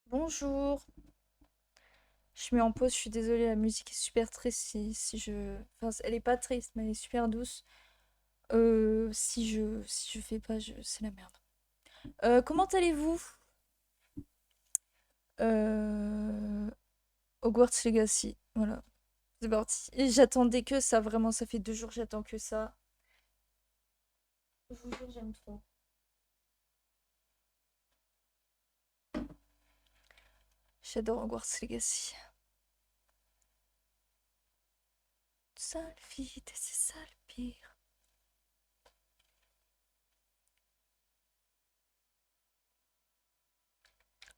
Bonjour, je mets en pause, je suis désolée, la musique est super triste si je... Enfin, elle est pas triste, mais elle est super douce. Si je fais pas, c'est la merde. Comment allez-vous? Euh... Hogwarts Legacy, voilà, c'est parti. Et j'attendais que ça, vraiment, ça fait 2 jours, j'attends que ça. Je vous jure, j'aime trop. J'adore Hogwarts Legacy. Sale vide, c'est ça le pire.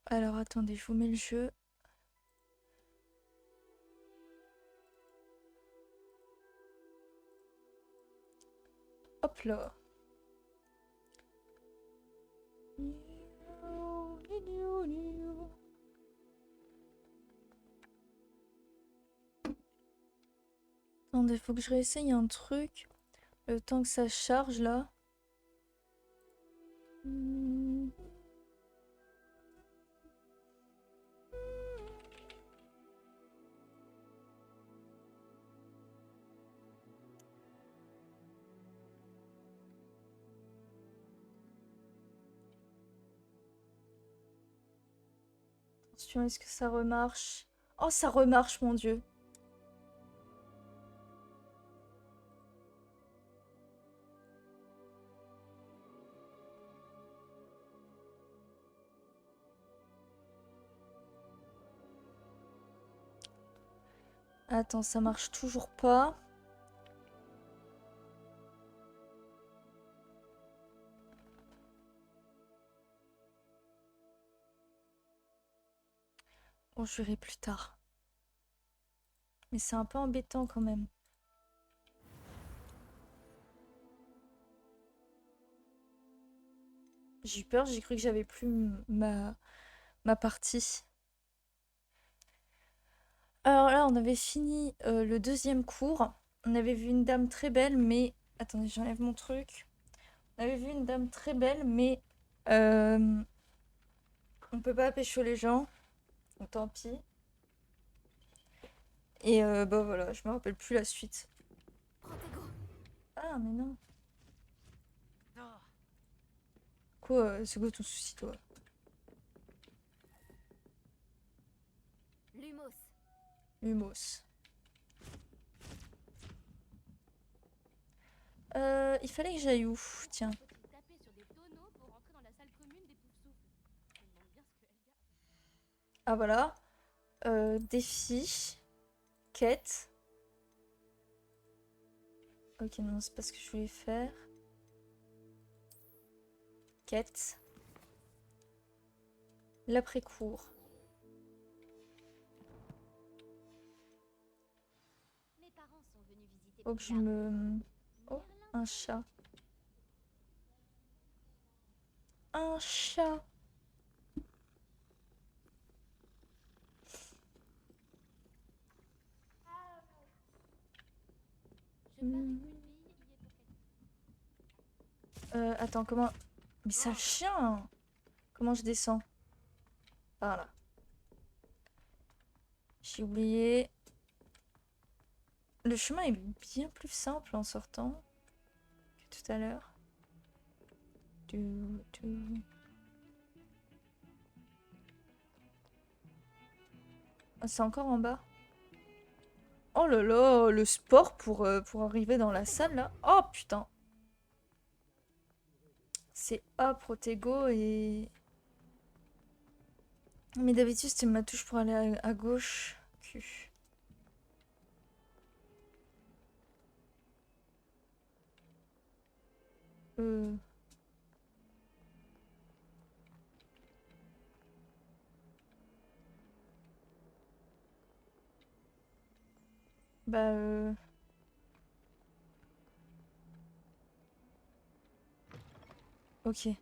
Alors attendez, je vous mets le jeu. Hop là. Attendez, faut que je réessaye un truc. Le temps que ça charge là. Hmm. Attention, est-ce que ça remarche? Oh, ça remarche, mon Dieu. Attends, ça marche toujours pas. Bon, je verrai plus tard. Mais c'est un peu embêtant quand même. J'ai eu peur, j'ai cru que j'avais plus ma partie. Alors là, on avait fini le deuxième cours. On avait vu une dame très belle, mais... Attendez, j'enlève mon truc. On avait vu une dame très belle, mais... euh, on peut pas pécho les gens. Donc tant pis. Et bah voilà, je me rappelle plus la suite. Ah, mais non. Quoi, c'est quoi ton souci, toi? Lumos. Lumos. Il fallait que j'aille où? Tiens. Faut-il taper sur des tonneaux pour rentrer dans la salle commune des Poufsouffles? Je me demande bien ce que Elga... Ah voilà. Défi. Quête. Ok, non, c'est pas ce que je voulais faire. Quête. L'après-cours. Mes parents sont venus visiter Faut que je Poudlard. me... Oh, Merlin un peut-être? chat. Un chat. Je parie Hmm. qu'une bille y est pour quelque chose. Attends, comment... Mais sale chien! Comment je descends? Voilà. J'ai oublié. Le chemin est bien plus simple en sortant que tout à l'heure. Du, du. Ah, c'est encore en bas. Oh là là, le sport pour arriver dans la salle là. Oh putain. C'est A, Protego et... Mais d'habitude c'était ma touche pour aller à gauche. Q. Euh... Bah Ok.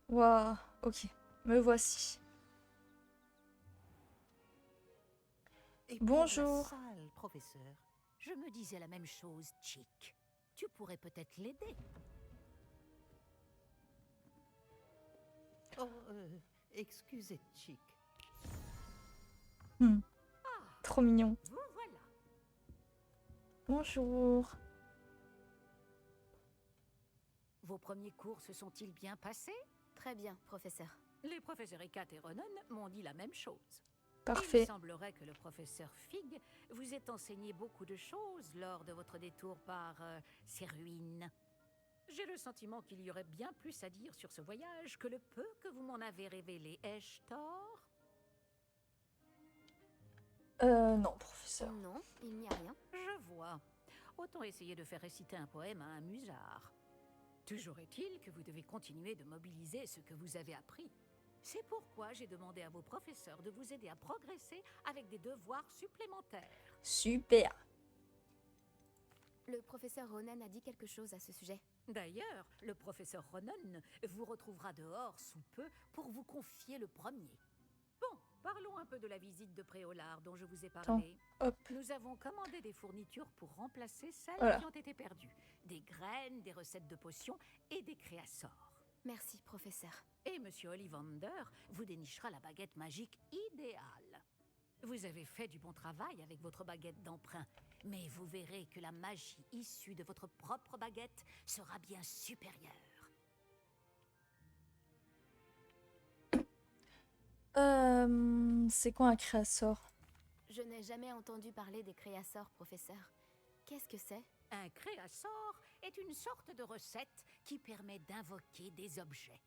Waouh. Ok. Me voici. Et pour la Bonjour. salle, professeur, Je me disais la même chose, Chick. Tu pourrais peut-être l'aider. Oh, excusez, Chick. Trop mignon. Vous voilà. Bonjour. Vos premiers cours se sont-ils bien passés? Très bien, professeur. Les professeurs Ekat et Ronan m'ont dit la même chose. Il Parfait. semblerait que le professeur Fig vous ait enseigné beaucoup de choses lors de votre détour par ces ruines. J'ai le sentiment qu'il y aurait bien plus à dire sur ce voyage que le peu que vous m'en avez révélé. Ai-je tort? Non, professeur. Non, il n'y a rien. Je vois. Autant essayer de faire réciter un poème à un musard. Toujours est-il que vous devez continuer de mobiliser ce que vous avez appris. C'est pourquoi j'ai demandé à vos professeurs de vous aider à progresser avec des devoirs supplémentaires. Super. Le professeur Ronan a dit quelque chose à ce sujet. D'ailleurs, le professeur Ronan vous retrouvera dehors sous peu pour vous confier le premier. Bon, parlons un peu de la visite de Préolard dont je vous ai parlé. Hop. Nous avons commandé des fournitures pour remplacer celles Voilà. qui ont été perdues. Des graines, des recettes de potions et des créassors. Merci, professeur. Et Monsieur Ollivander vous dénichera la baguette magique idéale. Vous avez fait du bon travail avec votre baguette d'emprunt, mais vous verrez que la magie issue de votre propre baguette sera bien supérieure. C'est quoi un créassor? Je n'ai jamais entendu parler des créassors, professeur. Qu'est-ce que c'est? Un créassor est une sorte de recette qui permet d'invoquer des objets.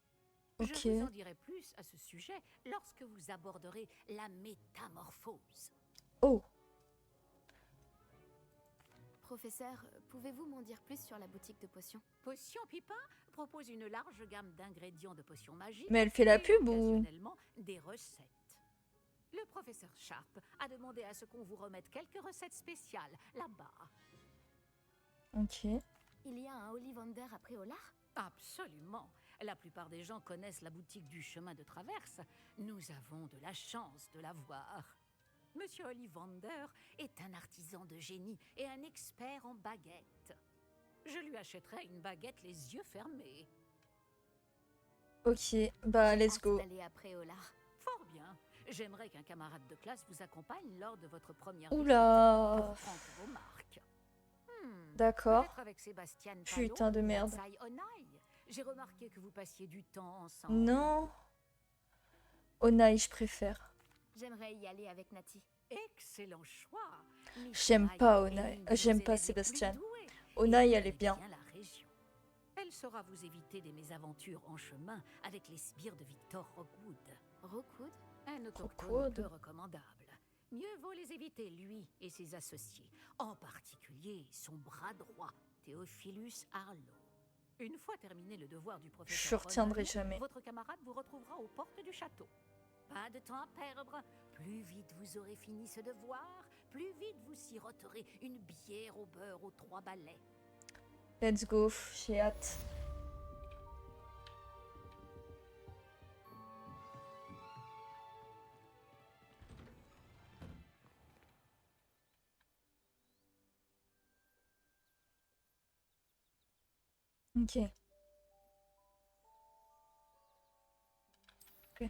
Ok. Je vous en dirai plus à ce sujet lorsque vous aborderez la métamorphose. Oh, Professeur, pouvez-vous m'en dire plus sur la boutique de potions? Potion Pipin propose une large gamme d'ingrédients de potions magiques. mais elle fait la et pub ou... occasionnellement des recettes. Le professeur Sharp a demandé à ce qu'on vous remette quelques recettes spéciales là-bas. Ok. Il y a un Ollivander à Préolard? Absolument. La plupart des gens connaissent la boutique du chemin de traverse. Nous avons de la chance de la voir. Monsieur Ollivander est un artisan de génie et un expert en baguettes. Je lui achèterai une baguette les yeux fermés. Ok, bah let's Hâte go. d'aller à Préolard. Fort bien. J'aimerais qu'un camarade de classe vous accompagne lors de votre première Oula. visite pour prendre vos marques. D'accord. Peut-être avec Sébastien Putain de merde. J'ai remarqué que vous passiez du temps ensemble. Non. Onaï, je préfère. J'aimerais y aller avec Nati. Excellent choix. J'aime Mitraille pas est Onaï. une de J'aime nos pas élèves les Sébastien. plus douées Onaï, et elle est bien. la région. Elle saura vous éviter des mésaventures en chemin avec les sbires de Victor Rockwood. Rookwood? Un autochtone Rockwood. peu recommandable. Mieux vaut les éviter, lui et ses associés. En particulier son bras droit, Théophilus Harlow. Une fois terminé le devoir du professeur Je retiendrai Ronan, jamais. votre camarade vous retrouvera aux portes du château. Pas de temps à perdre. Plus vite vous aurez fini ce devoir, plus vite vous siroterez une bière au beurre aux 3 balais. Let's go, j'ai hâte. Ok. Ok.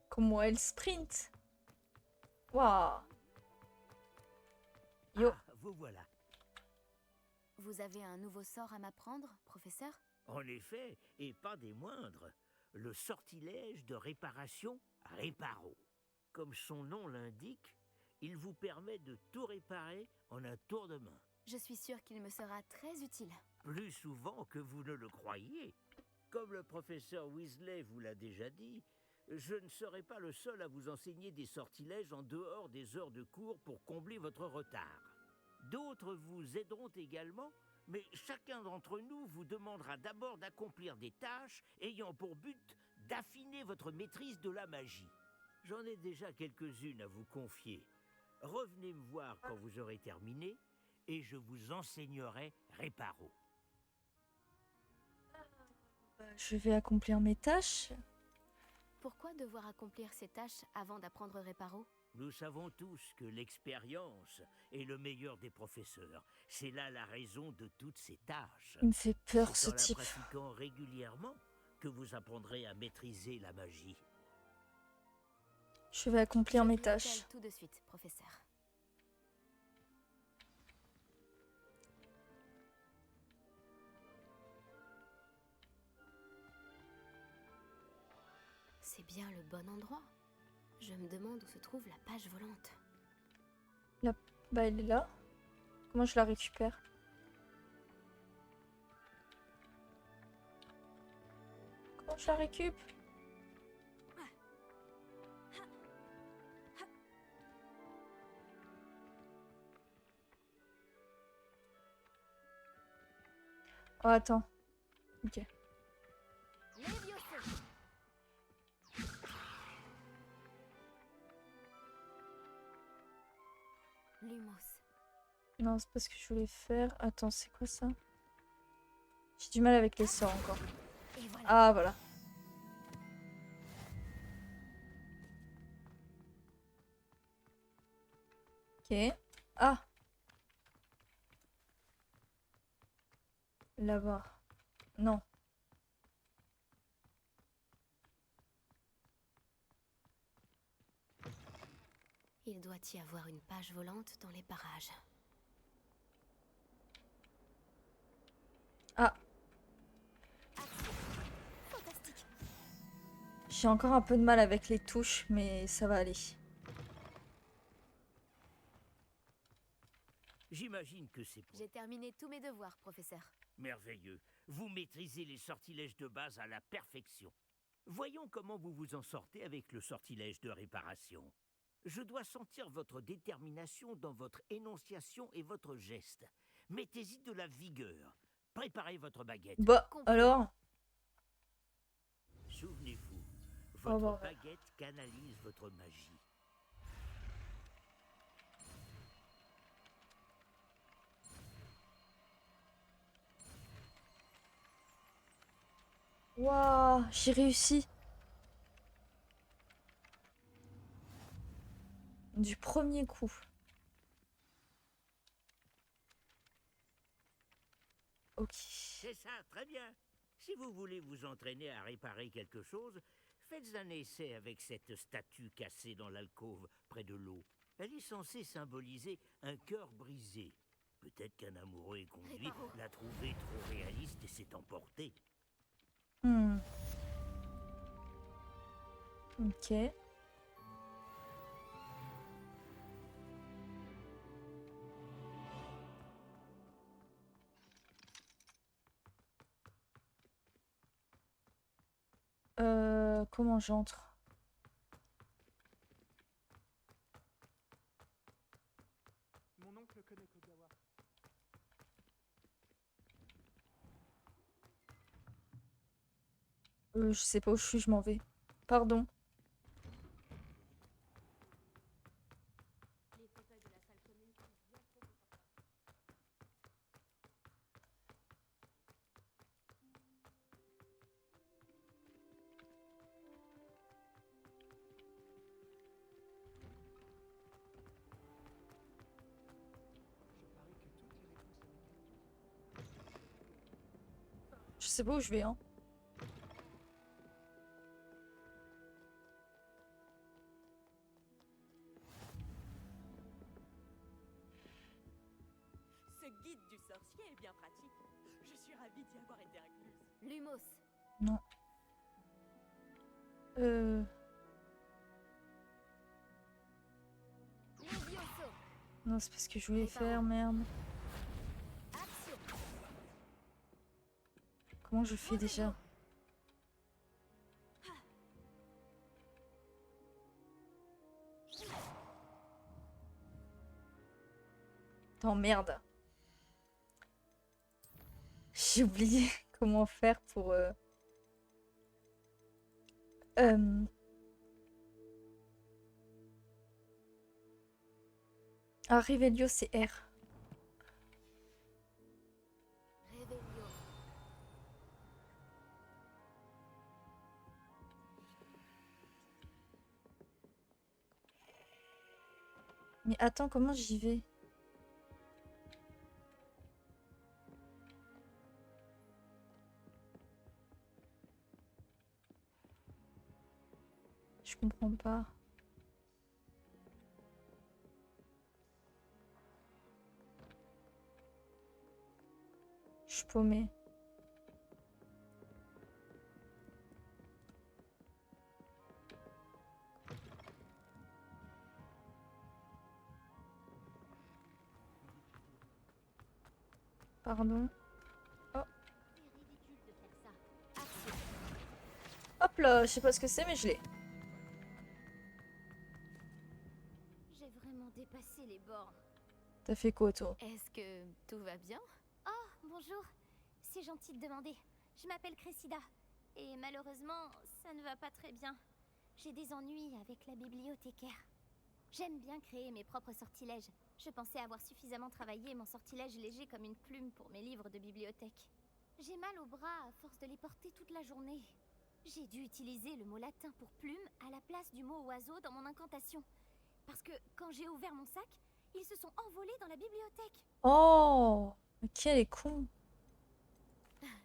Comment elle sprint? Waouh. Yo. Ah, vous voilà. Vous avez un nouveau sort à m'apprendre, professeur? En effet, et pas des moindres, le sortilège de réparation Réparo. Comme son nom l'indique, il vous permet de tout réparer en un tour de main. Je suis sûre qu'il me sera très utile. Plus souvent que vous ne le croyez. Comme le professeur Weasley vous l'a déjà dit, je ne serai pas le seul à vous enseigner des sortilèges en dehors des heures de cours pour combler votre retard. D'autres vous aideront également, mais chacun d'entre nous vous demandera d'abord d'accomplir des tâches ayant pour but d'affiner votre maîtrise de la magie. J'en ai déjà quelques-unes à vous confier. Revenez me voir quand vous aurez terminé et je vous enseignerai Réparo. Je vais accomplir mes tâches. Pourquoi devoir accomplir ces tâches avant d'apprendre Réparo? Nous savons tous que l'expérience est le meilleur des professeurs. C'est là la raison de toutes ces tâches. Il me fait peur, C'est ce en la type. pratiquant régulièrement que vous apprendrez à maîtriser la magie. Je vais accomplir mes Je vous appelle tâches. tout de suite, professeur. C'est bien le bon endroit. Je me demande où se trouve la page volante. Bah, elle est là. Comment je la récupère? Comment je la récup? Oh, attends. Ok. Levioso. Lumos. Non, c'est pas ce que je voulais faire. Attends, c'est quoi ça? J'ai du mal avec les sorts encore. Et voilà. Ah, voilà. Ok. Ah! Là-bas. Non. Il doit y avoir une page volante dans les parages. Ah! Fantastique. J'ai encore un peu de mal avec les touches, mais ça va aller. J'imagine que c'est pour... J'ai terminé tous mes devoirs, professeur. Merveilleux. Vous maîtrisez les sortilèges de base à la perfection. Voyons comment vous vous en sortez avec le sortilège de réparation. Je dois sentir votre détermination dans votre énonciation et votre geste. Mettez-y de la vigueur. Préparez votre baguette. Bah, Compris. alors? Souvenez-vous, Oh, votre bordel. baguette canalise votre magie. Waouh, j'ai réussi. Du premier coup. Ok. C'est ça, très bien. Si vous voulez vous entraîner à réparer quelque chose, faites un essai avec cette statue cassée dans l'alcôve près de l'eau. Elle est censée symboliser un cœur brisé. Peut-être qu'un amoureux éconduit Réparo. l'a trouvée trop réaliste et s'est emporté. Hmm. Ok. Comment j'entre? Mon oncle connaît Kogawa. Je sais pas où je suis, je m'en vais. Pardon. Les fauteuils de la salle commune sont bien trop confortables. Je parie que toutes les réponses à mes questions. Je sais pas où je vais, hein. Ce guide du sorcier est bien pratique. Je suis ravie d'y avoir été incluse. Lumos. Non. Levioso. Non, c'est parce que je voulais faire, merde. Action. Comment je fais déjà? Attends, merde. J'ai oublié comment faire pour... Ah, Revelio, c'est R. Revelio. Mais attends, comment j'y vais? Je comprends pas. Je suis paumée. Pardon. C'est ridicule de faire ça. Action. Hop là, je sais pas ce que c'est, mais je l'ai. J'ai vraiment dépassé les bornes. T'as fait quoi, toi? Est-ce que tout va bien? Oh, bonjour. C'est gentil de demander. Je m'appelle Cressida. Et malheureusement, ça ne va pas très bien. J'ai des ennuis avec la bibliothécaire. J'aime bien créer mes propres sortilèges. Je pensais avoir suffisamment travaillé mon sortilège léger comme une plume pour mes livres de bibliothèque. J'ai mal au bras à force de les porter toute la journée. J'ai dû utiliser le mot latin pour plume à la place du mot oiseau dans mon incantation. Parce que quand j'ai ouvert mon sac, ils se sont envolés dans la bibliothèque. Oh, mais quel est con.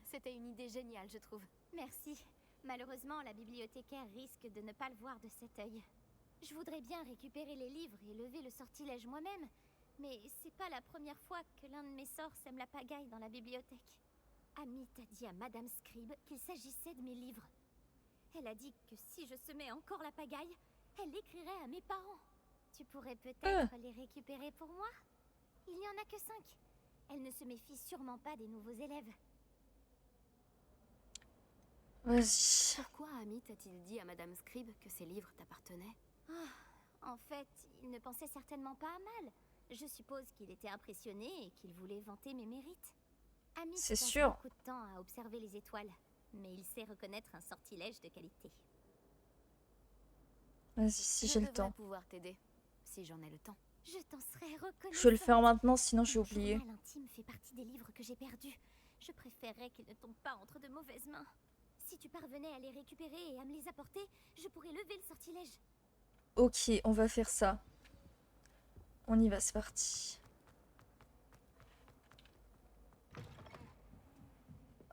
C'était une idée géniale, je trouve. Merci. Malheureusement, la bibliothécaire risque de ne pas le voir de cet œil. Je voudrais bien récupérer les livres et lever le sortilège moi-même, mais c'est pas la première fois que l'un de mes sorts sème la pagaille dans la bibliothèque. Amit a dit à Madame Scribe qu'il s'agissait de mes livres. Elle a dit que si je semais encore la pagaille, elle l'écrirait à mes parents. Tu pourrais peut-être les récupérer pour moi? Il n'y en a que 5. Elle ne se méfie sûrement pas des nouveaux élèves. Vas-y. Pourquoi Amit a-t-il dit à Madame Scribe que ses livres t'appartenaient? En fait, il ne pensait certainement pas à mal. Je suppose qu'il était impressionné et qu'il voulait vanter mes mérites. Amit C'est passe sûr. beaucoup de temps à observer les étoiles, mais il sait reconnaître un sortilège de qualité. Vas-y, si j'ai le temps. pouvoir t'aider, si j'en ai le temps. Je t'en serais reconnaissante. Je vais le faire maintenant, sinon j'ai Mon oublié. journal intime fait partie des livres que j'ai perdus. Je préférerais qu'ils ne tombent pas entre de mauvaises mains. Si tu parvenais à les récupérer et à me les apporter, je pourrais lever le sortilège. Ok, on va faire ça. On y va, c'est parti.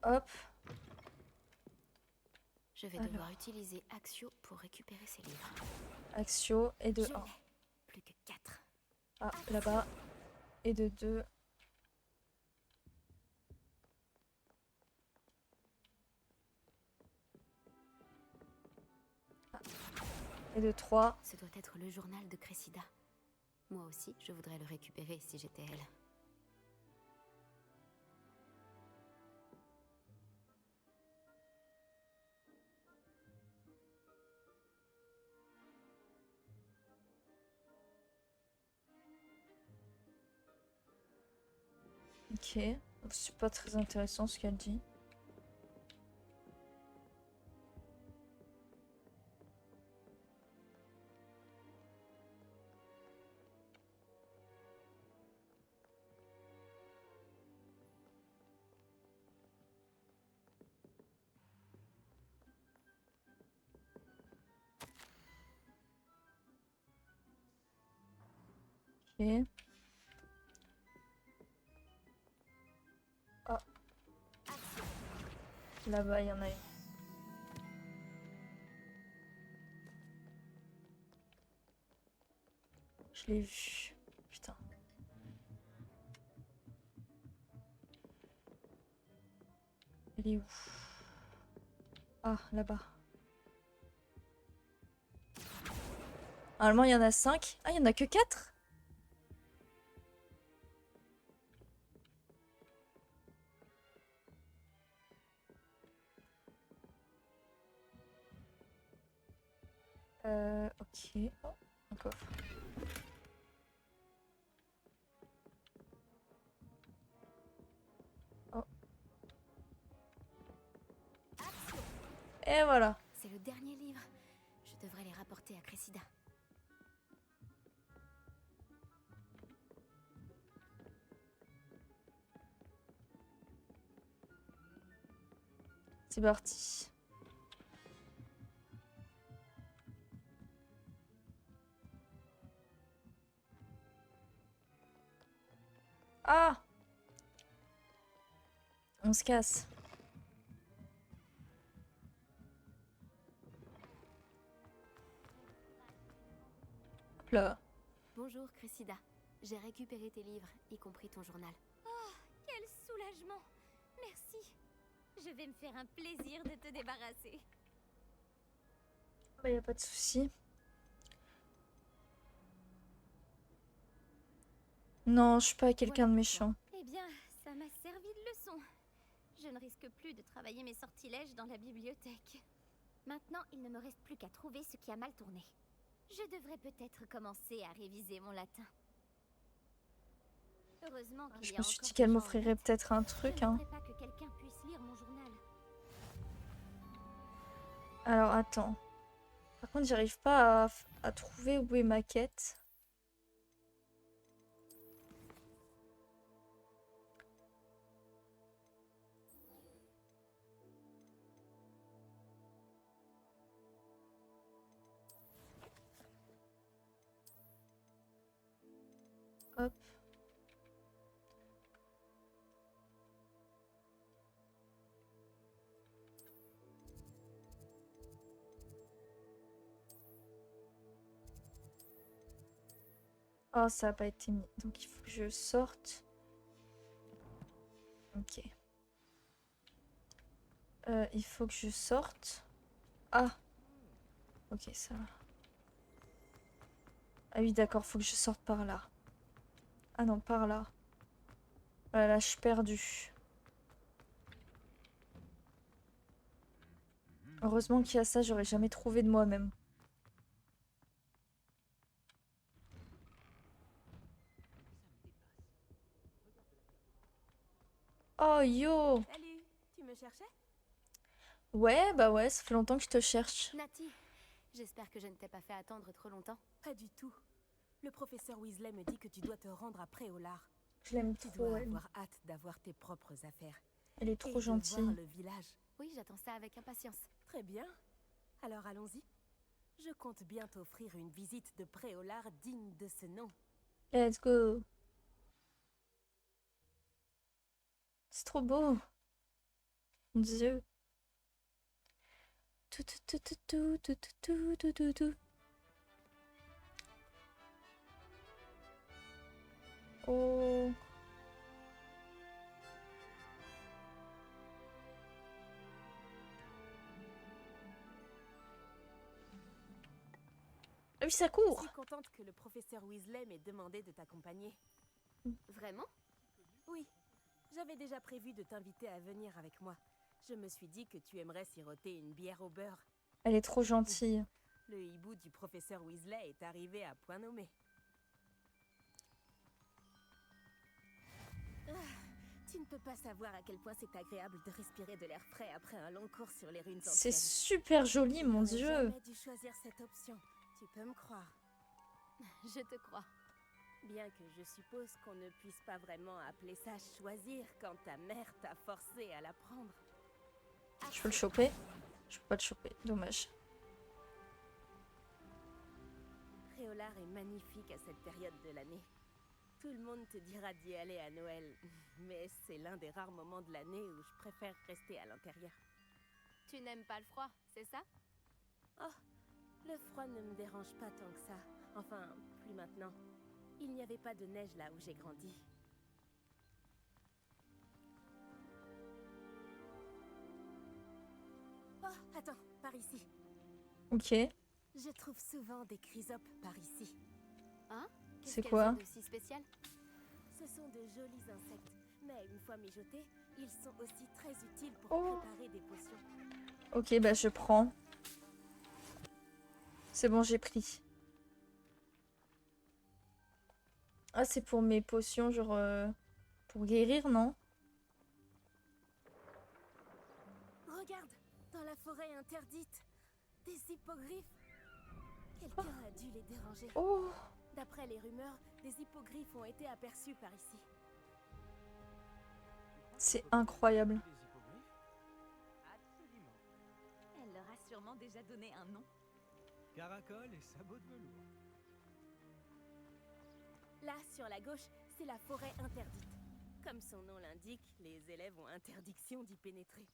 Hop. Je vais Alors. devoir utiliser Axio pour récupérer ces livres. Axio et de Je 1. l'ai. Plus que 4. Ah, là-bas. Et de 2. Ah. Et de 3. Ce doit être le journal de Cressida. Moi aussi, je voudrais le récupérer si j'étais elle. Ok. C'est pas très intéressant ce qu'elle dit. Ok. Ah. Là-bas, il y en a une. Je l'ai vu. Putain. Elle est où? Ah, là-bas. Normalement, il y en a 5. Ah, il y en a que 4? Ok. Oh, un coffre. Oh. Et voilà. C'est le dernier livre. Je devrais les rapporter à Cressida. C'est parti. Ah! On se casse. Hop là. Bonjour, Cressida. J'ai récupéré tes livres, y compris ton journal. Oh, quel soulagement! Merci. Je vais me faire un plaisir de te débarrasser. Bah, y a pas de souci. Non, je suis pas quelqu'un de Voilà méchant. pourquoi. Eh bien, ça m'a servi de leçon. Je ne risque plus de travailler mes sortilèges dans la bibliothèque. Maintenant, il ne me reste plus qu'à trouver ce qui a mal tourné. Je devrais peut-être commencer à réviser mon latin. Heureusement qu'il Je y a me suis encore dit des qu'elle gens m'offrirait honnêtes. peut-être un Je truc, ne hein. voudrais pas que quelqu'un puisse lire mon journal. Alors, attends. Par contre, j'arrive pas à trouver où est ma quête. Hop. Oh, ça a pas été mis. Donc, il faut que je sorte. Ok. Il faut que je sorte. Ah. Ok, ça va. Ah oui, d'accord, faut que je sorte par là. Ah non, par là. Voilà, je suis perdue. Heureusement qu'il y a ça, j'aurais jamais trouvé de moi-même. Oh yo! Salut, tu me cherchais? Ouais, bah ouais, ça fait longtemps que je te cherche. Nati, j'espère que je ne t'ai pas fait attendre trop longtemps. Pas du tout. Le professeur Weasley me dit que tu dois te rendre à Préolard. Je l'aime Tu trop, dois elle. avoir hâte d'avoir tes propres affaires. Elle est Et trop de voir gentille. le village. Oui, j'attends ça avec impatience. Très bien. Alors allons-y. Je compte bien t'offrir une visite de Préolard digne de ce nom. Let's go. C'est trop beau. Mon Dieu. Tout, tout, tout, tout, tout, tout, tout, tout, tout, tout. Oh. Ah oui, ça Je court. suis contente que le professeur Weasley m'ait demandé de t'accompagner. Vraiment? Oui, j'avais déjà prévu de t'inviter à venir avec moi. Je me suis dit que tu aimerais siroter une bière au beurre. Elle est trop gentille. Le hibou du professeur Weasley est arrivé à point nommé. Tu ne peux pas savoir à quel point c'est agréable de respirer de l'air frais après un long cours sur les ruines C'est anciennes. super joli, mon Tu n'aurais Dieu. jamais dû choisir cette option. Tu peux me croire. Je te crois. Bien que je suppose qu'on ne puisse pas vraiment appeler ça choisir quand ta mère t'a forcé à la prendre. Je peux le choper? Je peux pas le choper, dommage. Préolard est magnifique à cette période de l'année. Tout le monde te dira d'y aller à Noël, mais c'est l'un des rares moments de l'année où je préfère rester à l'intérieur. Tu n'aimes pas le froid, c'est ça? Oh, le froid ne me dérange pas tant que ça. Enfin, plus maintenant. Il n'y avait pas de neige là où j'ai grandi. Oh, attends, par ici. Ok. Je trouve souvent des chrysopes par ici. Hein? Qu'est-ce C'est qu'elles quoi? ont de si spécial? Ce sont de jolis insectes, mais une fois mijotés, ils sont aussi très utiles pour Oh. préparer des potions. Ok, bah je prends. C'est bon, j'ai pris. Ah, c'est pour mes potions, genre... pour guérir, non? Regarde, dans la forêt interdite, des hippogriffes. Quelqu'un a dû les déranger. Oh. D'après les rumeurs, des hippogriffes ont été aperçus par ici. C'est incroyable. Absolument. Elle leur a sûrement déjà donné un nom. Caracole et sabots de velours. Là, sur la gauche, C'est la forêt interdite. Comme son nom l'indique, les élèves ont interdiction d'y pénétrer.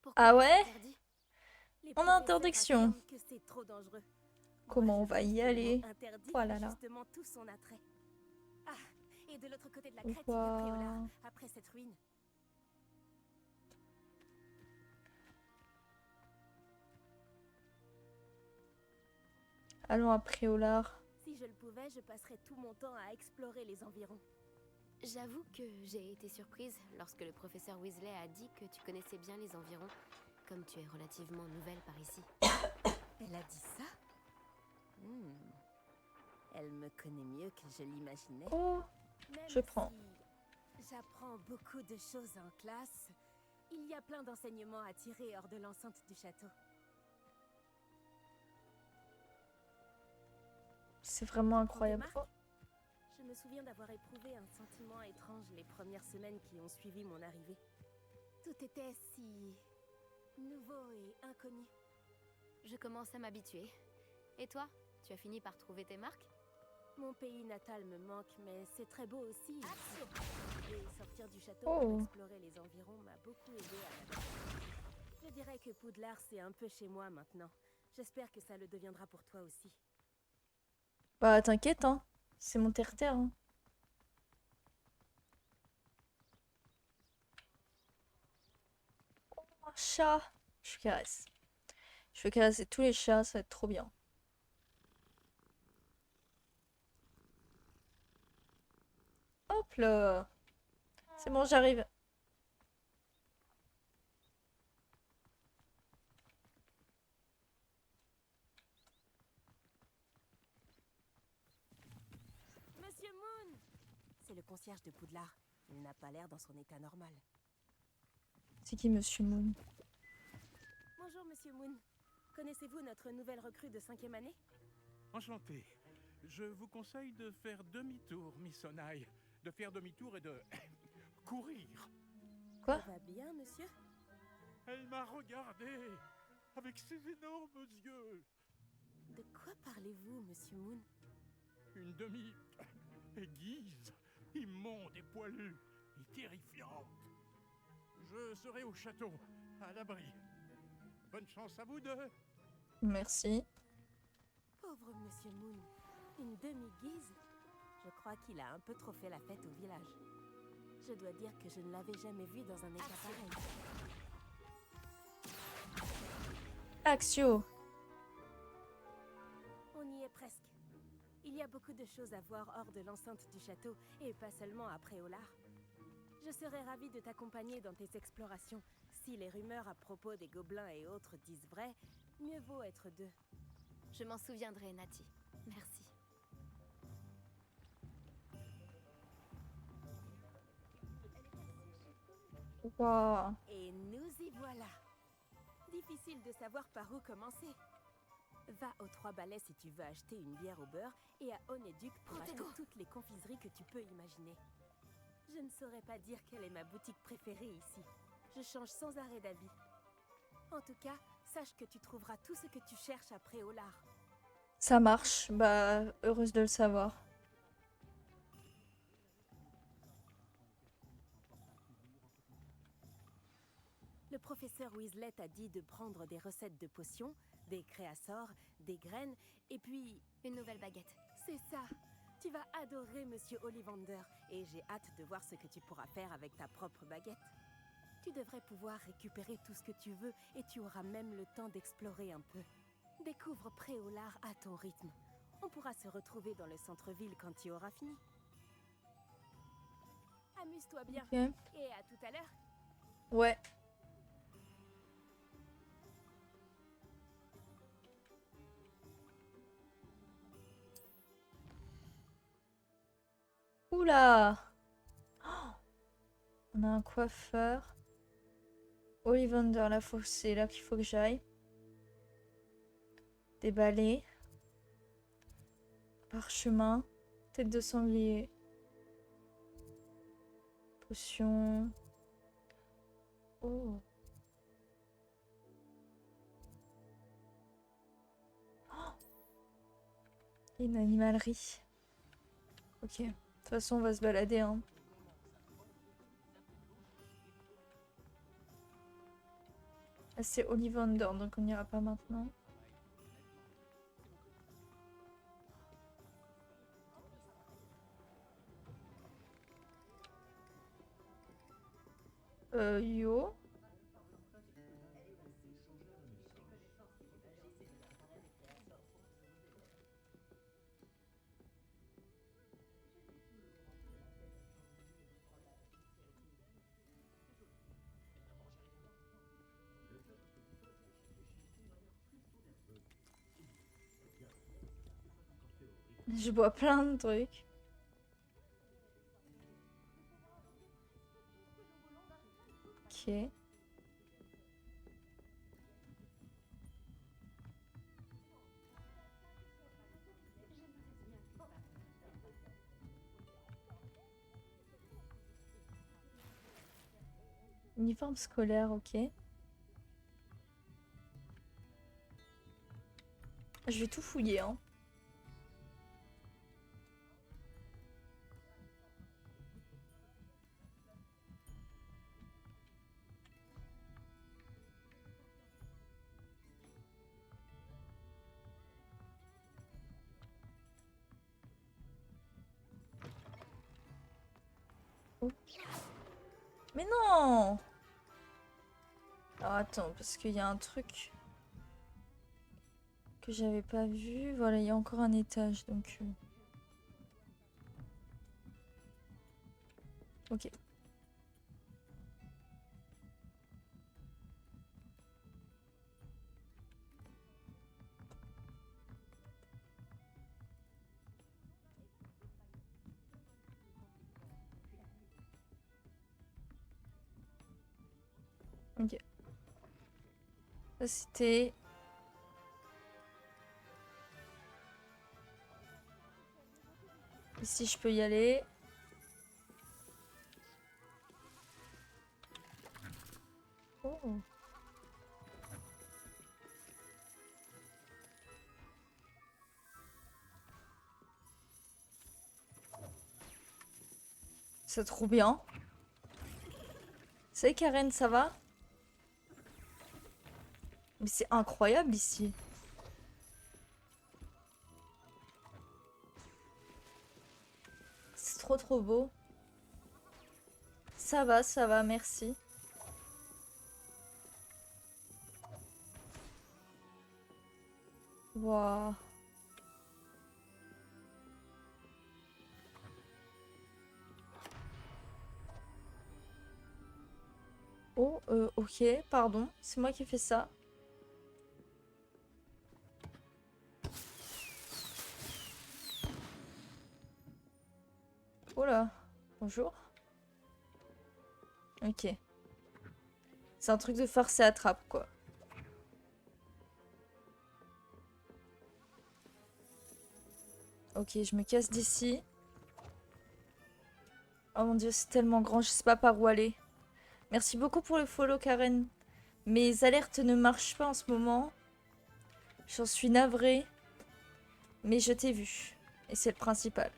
Pourquoi Ah c'est ouais? interdit? Les En professeurs interdiction. affirment que c'est trop dangereux. Comment Moi, on je va trouve y que le mot aller? interdit Oh là a là. justement tout son attrait. Ah, et de l'autre côté de la crête, il y a Waouh. Préolard, après cette ruine. Allons à Préolard. Si je le pouvais, je passerais tout mon temps à explorer les environs. J'avoue que j'ai été surprise lorsque le professeur Weasley a dit que tu connaissais bien les environs, comme tu es relativement nouvelle par ici. Elle a dit ça? Elle me connaît mieux que je l'imaginais. Oh, Même je prends. si j'apprends beaucoup de choses en classe, il y a plein d'enseignements à tirer hors de l'enceinte du château. c'est vraiment incroyable. Remarque, je me souviens d'avoir éprouvé un sentiment étrange les premières semaines qui ont suivi mon arrivée. Tout était si nouveau et inconnu. Je commence à m'habituer. Et toi, tu as fini par trouver tes marques? Mon pays natal me manque, mais c'est très beau aussi. Et sortir du château Oh. pour explorer les environs m'a beaucoup aidé à m'adapter. Je dirais que Poudlard, c'est un peu chez moi maintenant. J'espère que ça le deviendra pour toi aussi. Bah t'inquiète, hein. C'est mon terre-terre. Hein. Oh, un chat. Je caresse. Je vais caresser tous les chats, ça va être trop bien. Hop là. C'est bon, j'arrive. Monsieur Moon! C'est le concierge de Poudlard. Il n'a pas l'air dans son état normal. C'est qui Monsieur Moon? Bonjour, Monsieur Moon. Connaissez-vous notre nouvelle recrue de 5e année? Enchanté. Je vous conseille de faire demi-tour, Miss Onaï. De faire demi-tour et de courir. Quoi? Tout va bien, monsieur? Elle m'a regardé avec ses énormes yeux. De quoi parlez-vous, Monsieur Moon? Une demi-aiguise, immonde et poilue, et terrifiante. Je serai au château, à l'abri. Bonne chance à vous deux. Merci. Pauvre Monsieur Moon. Une demi-guise? Je crois qu'il a un peu trop fait la fête au village. Je dois dire que je ne l'avais jamais vu dans un état pareil. Axio. On y est presque. Il y a beaucoup de choses à voir hors de l'enceinte du château, et pas seulement à Préolard. Je serais ravie de t'accompagner dans tes explorations. Si les rumeurs à propos des gobelins et autres disent vrai, mieux vaut être deux. Je m'en souviendrai, Nati. Merci. Waouh. Et nous y voilà. Difficile de savoir par où commencer. Va aux 3 Balais si tu veux acheter une bière au beurre et à Onéduc pour acheter toutes les confiseries que tu peux imaginer. Je ne saurais pas dire quelle est ma boutique préférée ici. Je change sans arrêt d'avis. En tout cas, sache que tu trouveras tout ce que tu cherches à Préolard. Ça marche. Bah, heureuse de le savoir. Le professeur Weasley t'a dit de prendre des recettes de potions, des créassors, des graines, et puis... Une nouvelle baguette. C'est ça. Tu vas adorer Monsieur Ollivander, et j'ai hâte de voir ce que tu pourras faire avec ta propre baguette. Tu devrais pouvoir récupérer tout ce que tu veux, et tu auras même le temps d'explorer un peu. Découvre Préolard à ton rythme. On pourra se retrouver dans le centre-ville quand tu auras fini. Amuse-toi bien, Ok. et à tout à l'heure. Ouais. Oula! Oh, on a un coiffeur. Ollivander, là, c'est là qu'il faut que j'aille. Des balais. Parchemin. Tête de sanglier. Potion. Oh. Oh. Une animalerie. Ok. toute façon, on va se balader, hein. Ah, c'est Ollivander, donc on n'ira pas maintenant. Yo. Je bois plein de trucs. Ok. Uniforme scolaire, ok. Je vais tout fouiller, hein. Oh. Mais non! Alors attends, parce qu'il y a un truc que j'avais pas vu. Voilà, il y a encore un étage, donc... Ok. Ok. Ça c'était... Ici je peux y aller. Oh. C'est trop bien. Salut Karen, ça va? Mais c'est incroyable ici. C'est trop beau. Ça va, merci. Waouh. Oh, ok, pardon, c'est moi qui ai fait ça. Oh là, bonjour. Ok. C'est un truc de farce et attrape, quoi. Ok, je me casse d'ici. Oh mon dieu, c'est tellement grand, je sais pas par où aller. Merci beaucoup pour le follow, Karen. Mes alertes ne marchent pas en ce moment. J'en suis navrée. Mais je t'ai vu. Et c'est le principal.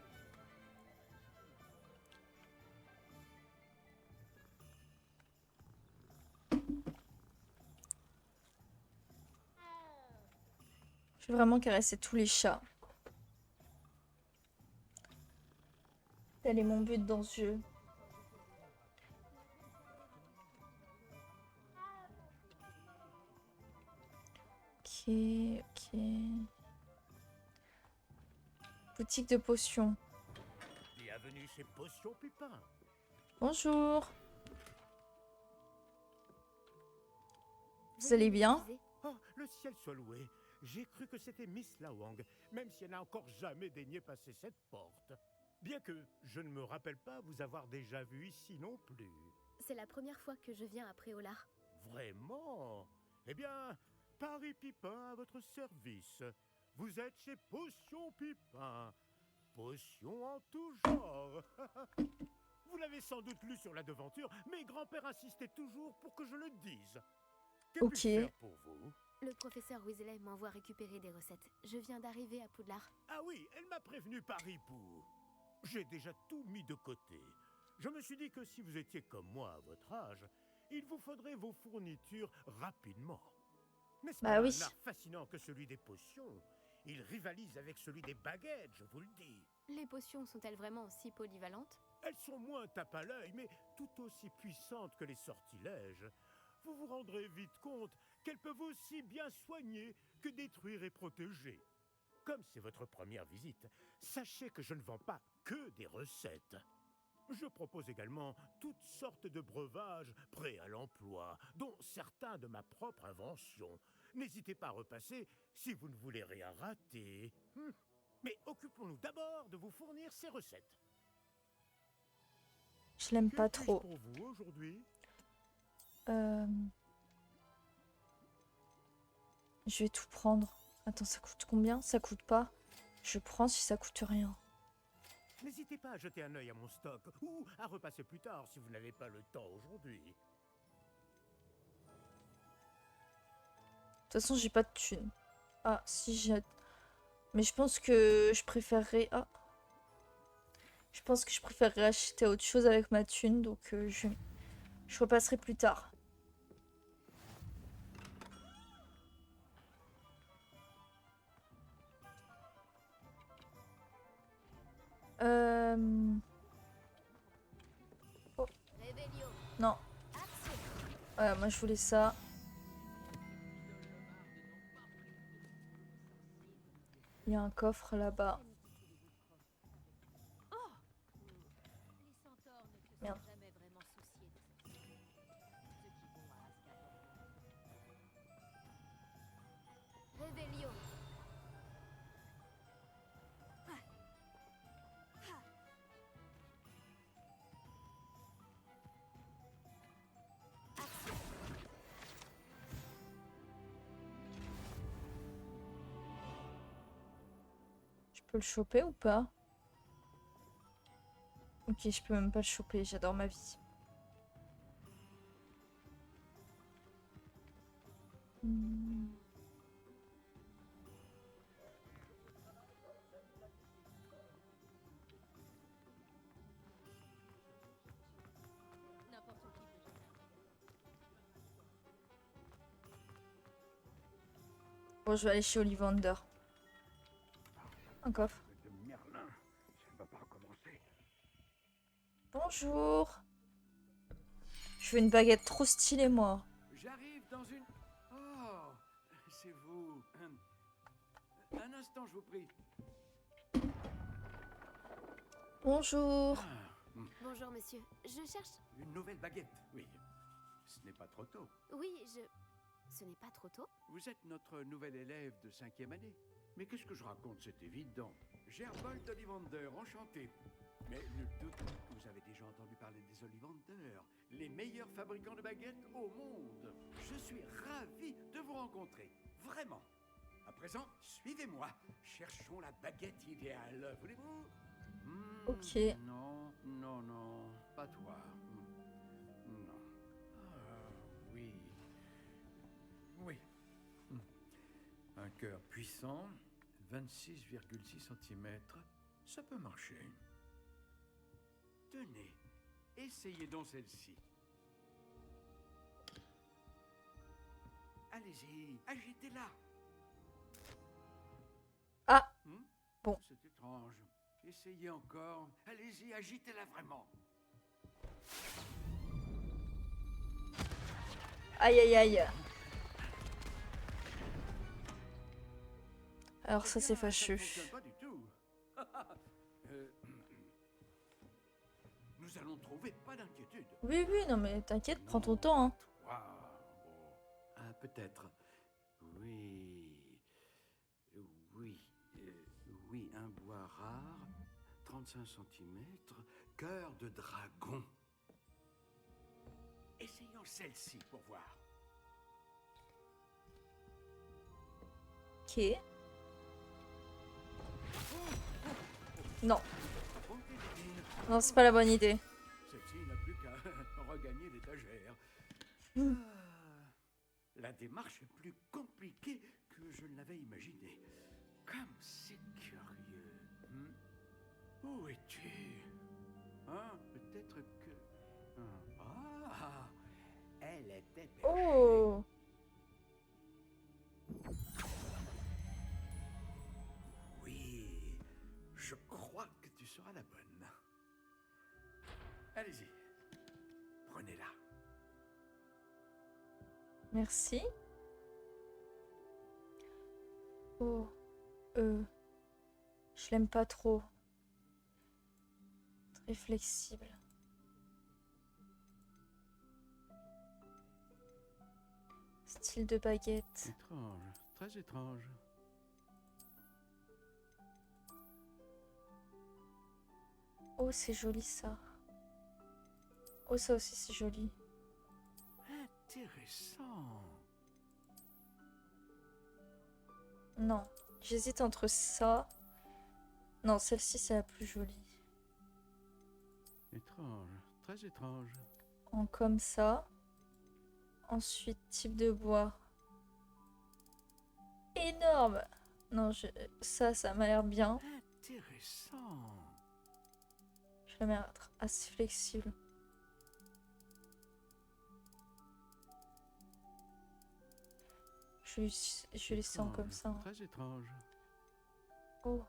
Je vais vraiment caresser tous les chats. Tel est mon but dans ce jeu. Ok. Boutique de potions. Bienvenue chez Potion Pupin. Bonjour. Vous allez bien? Oh, le ciel soit loué. J'ai cru que c'était Miss Lawang, même si elle n'a encore jamais daigné passer cette porte. Bien que je ne me rappelle pas vous avoir déjà vu ici non plus. C'est la première fois que je viens à Préolard. Vraiment? Eh bien, Paris Pipin à votre service. Vous êtes chez Potion Pipin. Potion en tout genre. Vous l'avez sans doute lu sur la devanture, mais grand-père insistait toujours pour que je le dise. Que puis-je faire pour vous? Le professeur Weasley m'envoie récupérer des recettes. Je viens d'arriver à Poudlard. Ah oui, elle m'a prévenu par hibou. j'ai déjà tout mis de côté. Je me suis dit que si vous étiez comme moi à votre âge, il vous faudrait vos fournitures rapidement. N'est-ce Bah pas oui. un art fascinant que celui des potions? Il rivalise avec celui des baguettes, je vous le dis. Les potions sont-elles vraiment si polyvalentes? Elles sont moins tape à l'œil, mais tout aussi puissantes que les sortilèges. Vous vous rendrez vite compte qu'elles peuvent aussi bien soigner que détruire et protéger. Comme c'est votre première visite, sachez que je ne vends pas que des recettes. Je propose également toutes sortes de breuvages prêts à l'emploi, dont certains de ma propre invention. N'hésitez pas à repasser si vous ne voulez rien rater. Mais occupons-nous d'abord de vous fournir ces recettes. Je l'aime pas Que puis-je trop. pour vous aujourd'hui? Je vais tout prendre. Attends, ça coûte combien? Ça coûte pas. Je prends si ça coûte rien. N'hésitez pas à jeter un œil à mon stock ou à repasser plus tard si vous n'avez pas le temps aujourd'hui. De toute façon, j'ai pas de thunes. Ah, si j'ai... Mais je pense que je préférerais... Ah. Je pense que je préférerais acheter autre chose avec ma thune, donc je repasserai plus tard. Oh. Non. Ouais, moi je voulais ça. Il y a un coffre là-bas. Les centaures ne se sont Merde. jamais vraiment souciés de ce qui vont à Azkaban. Réveillon. Je peux le choper ou pas? Ok, je peux même pas le choper, j'adore ma vie. N'importe qui peut faire. Bon, je vais aller chez Ollivander. Un coffre. De Merlin, ça ne va pas recommencer. Bonjour. Je veux une baguette trop stylée, moi. J'arrive dans une... Oh, c'est vous. Un instant, je vous prie. Bonjour. Bonjour, monsieur. Je cherche... Une nouvelle baguette, oui. Ce n'est pas trop tôt. Oui, Ce n'est pas trop tôt? Vous êtes notre nouvel élève de 5e année. Mais qu'est-ce que je raconte? C'est évident. Gerbold Ollivander, enchanté. Mais nul doute que vous avez déjà entendu parler des Ollivander, les meilleurs fabricants de baguettes au monde. Je suis ravi de vous rencontrer. Vraiment. À présent, suivez-moi. Cherchons la baguette idéale. Voulez-vous? Ok. Non, non, non. Pas toi. Non. Ah, oui. Oui. Un cœur puissant, 26,6 cm, ça peut marcher. Tenez, essayez donc celle-ci. Allez-y, agitez-la. Ah. Bon. C'est étrange. Essayez encore. Allez-y, agitez-la vraiment. Aïe, aïe, aïe. Alors ça, c'est fâcheux. Ça ne fonctionne pas du tout. Nous allons trouver, pas d'inquiétude. Oui, oui, non mais t'inquiète, prends ton temps. Hein. Ah, peut-être. Oui. Oui. Oui, un bois rare, 35 cm, cœur de dragon. Essayons celle-ci pour voir. Ok. Non. Non, c'est pas la bonne idée. Celle-ci n'a plus qu'à regagner l'étagère. La démarche est plus compliquée que je ne l'avais imaginé. Comme c'est curieux. Où es-tu? Hein? Peut-être que... Ah! Elle était perchée. Oh! Oui, je crois que tu seras la bonne. Allez-y, prenez-la. Merci. Oh. Je l'aime pas trop. Très flexible. Style de baguette. Étrange, très étrange. Oh, c'est joli ça. Oh, ça aussi c'est joli. Intéressant. Non, j'hésite entre ça. Non, celle-ci c'est la plus jolie. Étrange, très étrange. En comme ça. Ensuite, type de bois. Énorme! Non, ça m'a l'air bien. Intéressant. Je la mets à être assez flexible. Je les sens comme ça. Hein. Très étrange. Oh.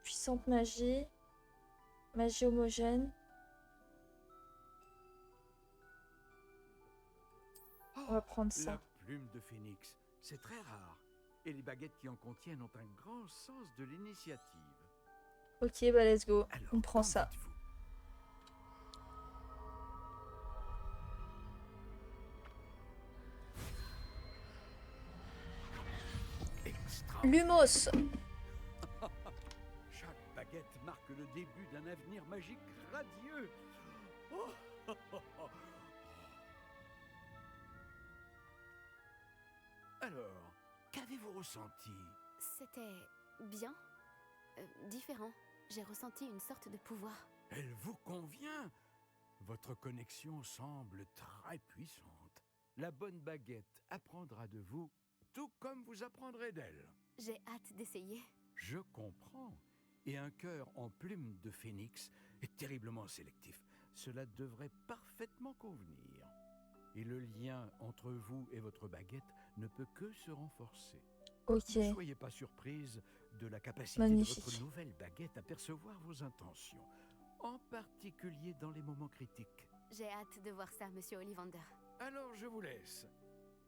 Puissante magie. Magie homogène. On va prendre ça. La plume de phénix, c'est très rare. Et les baguettes qui en contiennent ont un grand sens de l'initiative. Ok, bah let's go. Alors, On prend qu'en ça. dites-vous? Extra. Lumos! Chaque baguette marque le début d'un avenir magique radieux. Oh, oh, oh, oh. Alors, qu'avez-vous ressenti? C'était bien, différent. J'ai ressenti une sorte de pouvoir. Elle vous convient? Votre connexion semble très puissante. La bonne baguette apprendra de vous, tout comme vous apprendrez d'elle. J'ai hâte d'essayer. Je comprends. Et un cœur en plume de phénix est terriblement sélectif. Cela devrait parfaitement convenir. Et le lien entre vous et votre baguette ne peut que se renforcer. Ok. Ne soyez pas surprise de la capacité Magnifique. de votre nouvelle baguette à percevoir vos intentions, en particulier dans les moments critiques. J'ai hâte de voir ça, Monsieur Ollivander. Alors je vous laisse.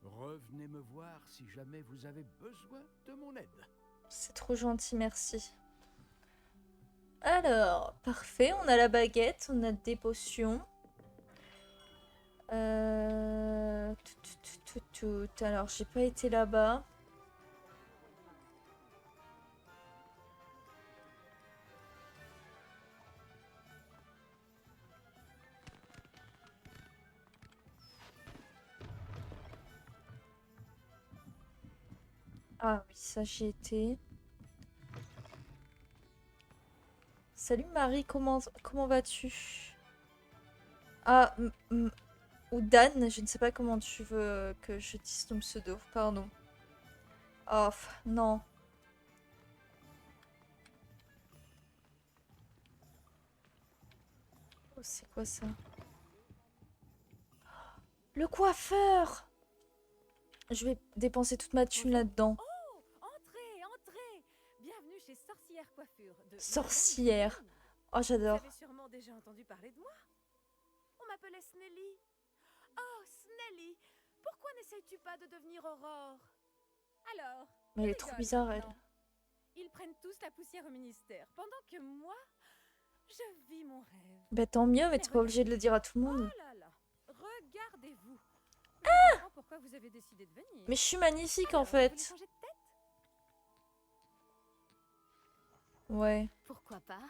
Revenez me voir si jamais vous avez besoin de mon aide. C'est trop gentil, merci. Alors, parfait. On a la baguette, on a des potions. Alors, j'ai pas été là-bas. Ah oui, ça j'y étais. Salut Marie, comment vas-tu? Ah, ou Dan, je ne sais pas comment tu veux que je dise ton pseudo, pardon. Oh, non. Oh, c'est quoi ça? Le coiffeur! Je vais dépenser toute ma thune là-dedans. Oh, entrez, entrez. Bienvenue chez Sorcière Coiffure. Sorcière. Oh, j'adore. Vous avez sûrement déjà entendu parler de moi. On m'appelait Snelly. Oh, Snelly, pourquoi n'essayes-tu pas de devenir Aurore? Alors, Mais elle est trop bizarre, elle. Ils prennent tous la poussière au ministère, pendant que moi, je vis mon rêve. Bah tant mieux, mais t'es pas obligé de le dire à tout le monde. Oh là là, regardez-vous. Je comprends pourquoi vous avez décidé de venir. Mais je suis magnifique Alors, en vous voulez fait. changer de tête? Ouais. Pourquoi pas?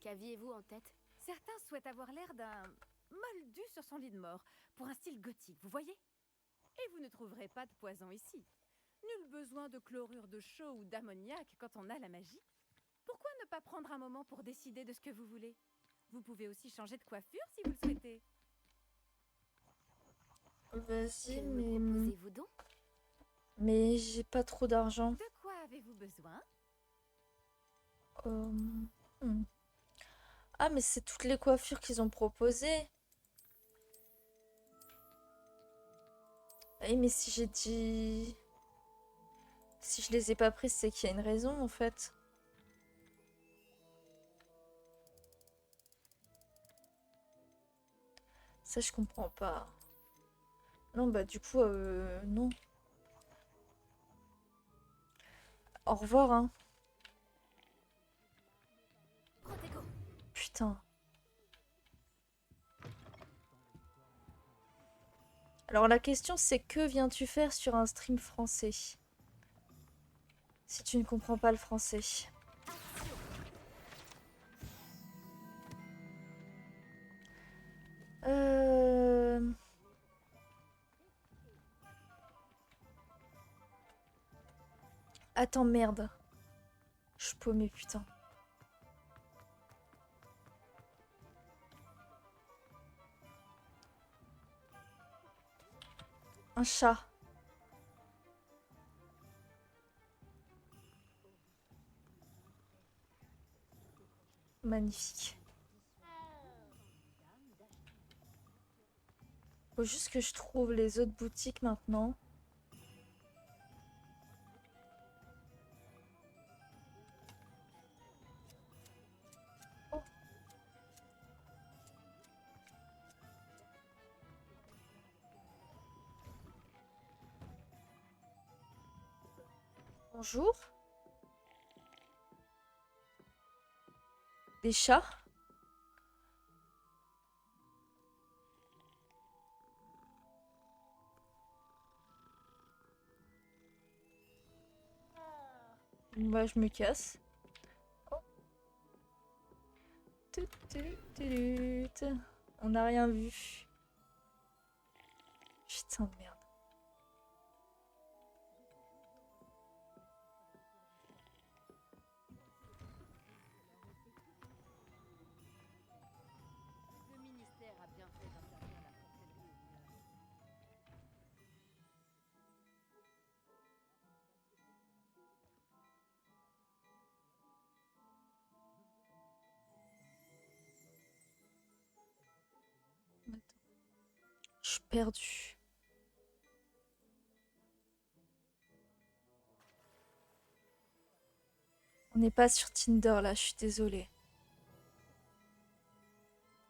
Qu'aviez-vous en tête? Certains souhaitent avoir l'air d'un moldu sur son lit de mort, pour un style gothique, vous voyez? Et vous ne trouverez pas de poison ici. Nul besoin de chlorure de chaux ou d'ammoniac quand on a la magie. Pourquoi ne pas prendre un moment pour décider de ce que vous voulez? Vous pouvez aussi changer de coiffure si vous le souhaitez. Vas-y, Que me mais... proposez-vous donc? Mais j'ai pas trop d'argent. De quoi avez-vous besoin? Hmm. Ah, mais c'est toutes les coiffures qu'ils ont proposées. Eh, mais si j'ai dit... Si je les ai pas prises, c'est qu'il y a une raison, en fait. Ça, je comprends pas. Non, bah du coup, non. Au revoir, hein. Putain. Alors la question c'est que viens-tu faire sur un stream français? Si tu ne comprends pas le français. Euh... Attends, merde. Je suis paumée, putain. Un chat. Magnifique. Faut juste que je trouve les autres boutiques maintenant. Oh. Bonjour. Des chats? Bah, je me casse. Oh. Tut, tut, tut, tut. On n'a rien vu. Putain de merde. Le ministère a bien fait d'interdire la sorcellerie aux mineurs. Je suis perdue. On n'est pas sur Tinder là, je suis désolée.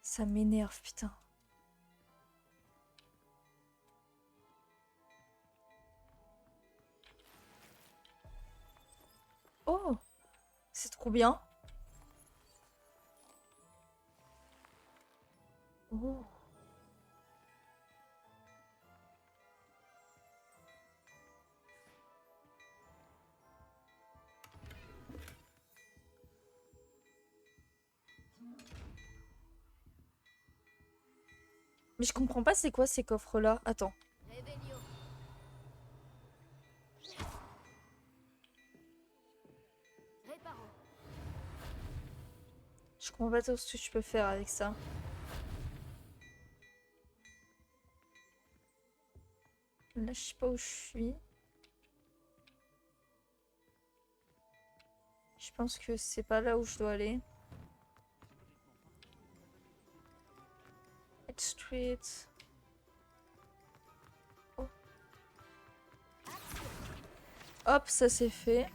Ça m'énerve, putain. Oh, c'est trop bien. Oh. Mais je comprends pas c'est quoi ces coffres-là. Attends. Réveillon. Réparo. Je comprends pas tout ce que je peux faire avec ça. Là, je sais pas où je suis. Je pense que c'est pas là où je dois aller. Head Street. Oh. Hop, ça c'est fait.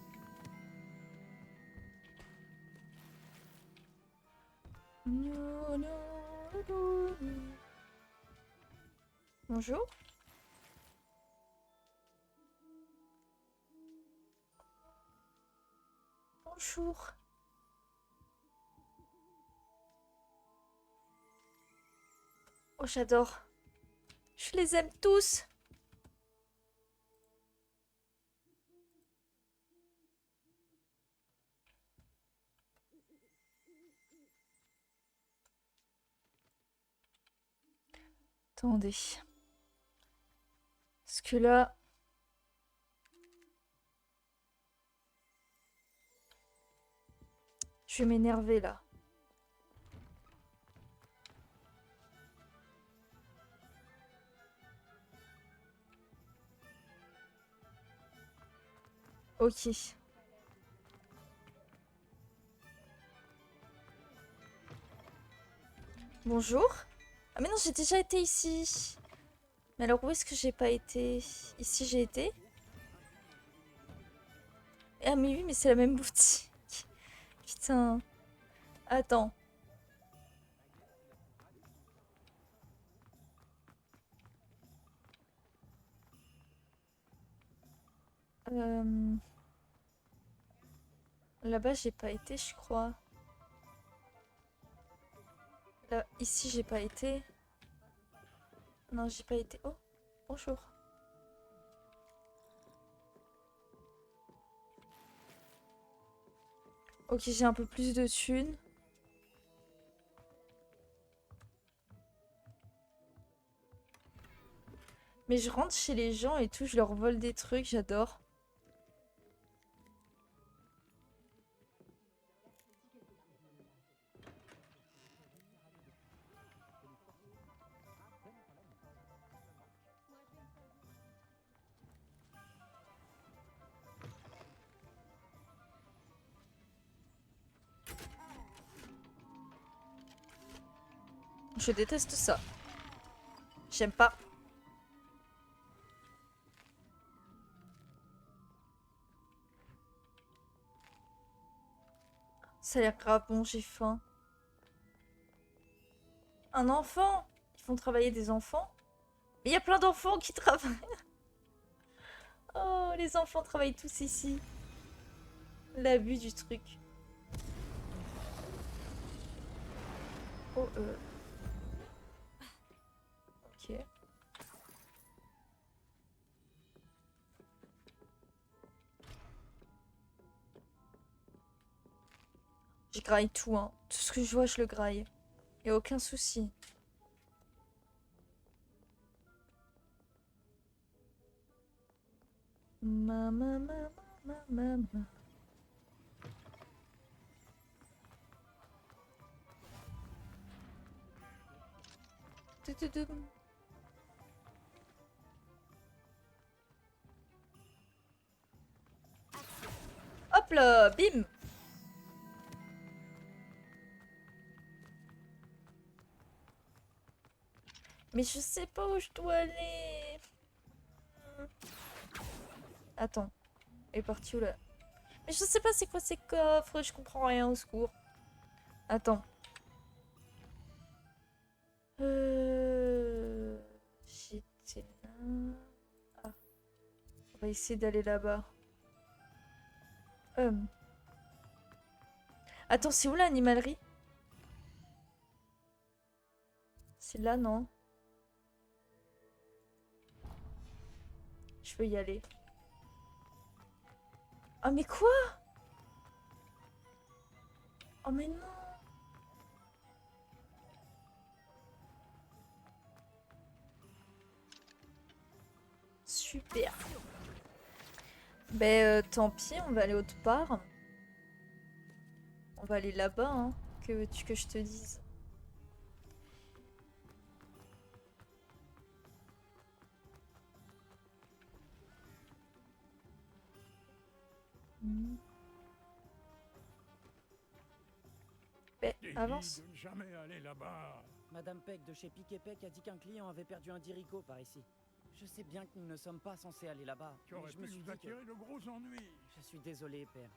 Bonjour. Bonjour. Oh, j'adore. Je les aime tous. Attendez. Parce que là... Je vais m'énerver là. Ok. Bonjour. Ah mais non, j'ai déjà été ici. Mais alors où est-ce que j'ai pas été? Ici j'ai été. Ah mais oui, mais c'est la même boutique. Putain. Attends. Là-bas j'ai pas été, je crois. Là, ici j'ai pas été. Non, j'ai pas été. Oh, bonjour. Ok, j'ai un peu plus de thunes. Mais je rentre chez les gens et tout, je leur vole des trucs, j'adore. Je déteste ça. J'aime pas. Ça a l'air grave bon, j'ai faim. Un enfant? Ils font travailler des enfants? Mais il y a plein d'enfants qui travaillent. Oh, les enfants travaillent tous ici. L'abus du truc. Oh, ok. Je graille tout, hein. Tout ce que je vois, je le graille. Y a aucun souci. Maman. Tududum. Hop là, bim. Mais je sais pas où je dois aller. Attends. Elle est partie où là? Mais je sais pas c'est quoi ces coffres, je comprends rien, au secours. Attends. J'étais là. Ah. On va essayer d'aller là-bas. Attends, c'est où l'animalerie? C'est là, non? Je veux y aller. Ah mais quoi? Oh mais non. Super. Ben tant pis, on va aller autre part. On va aller là-bas, hein. Que veux-tu que je te dise? Ben, avance. De ne jamais aller là-bas. Madame Peck de chez Pic et Peck a dit qu'un client avait perdu un dirico par ici. Je sais bien que nous ne sommes pas censés aller là-bas. Tu aurais pu nous attirer de gros ennuis. Je suis désolé, père.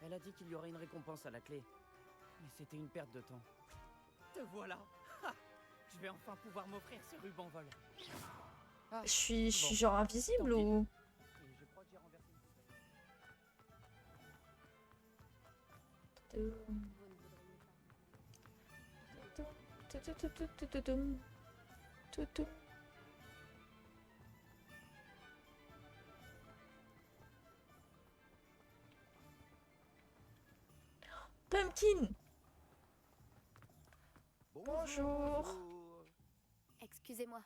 Elle a dit qu'il y aurait une récompense à la clé. Mais c'était une perte de temps. Te voilà. Je vais enfin pouvoir m'offrir ce ruban vol. Je suis genre invisible ou... Je crois que j'ai renversé une Pumpkin. Bonjour. Excusez-moi,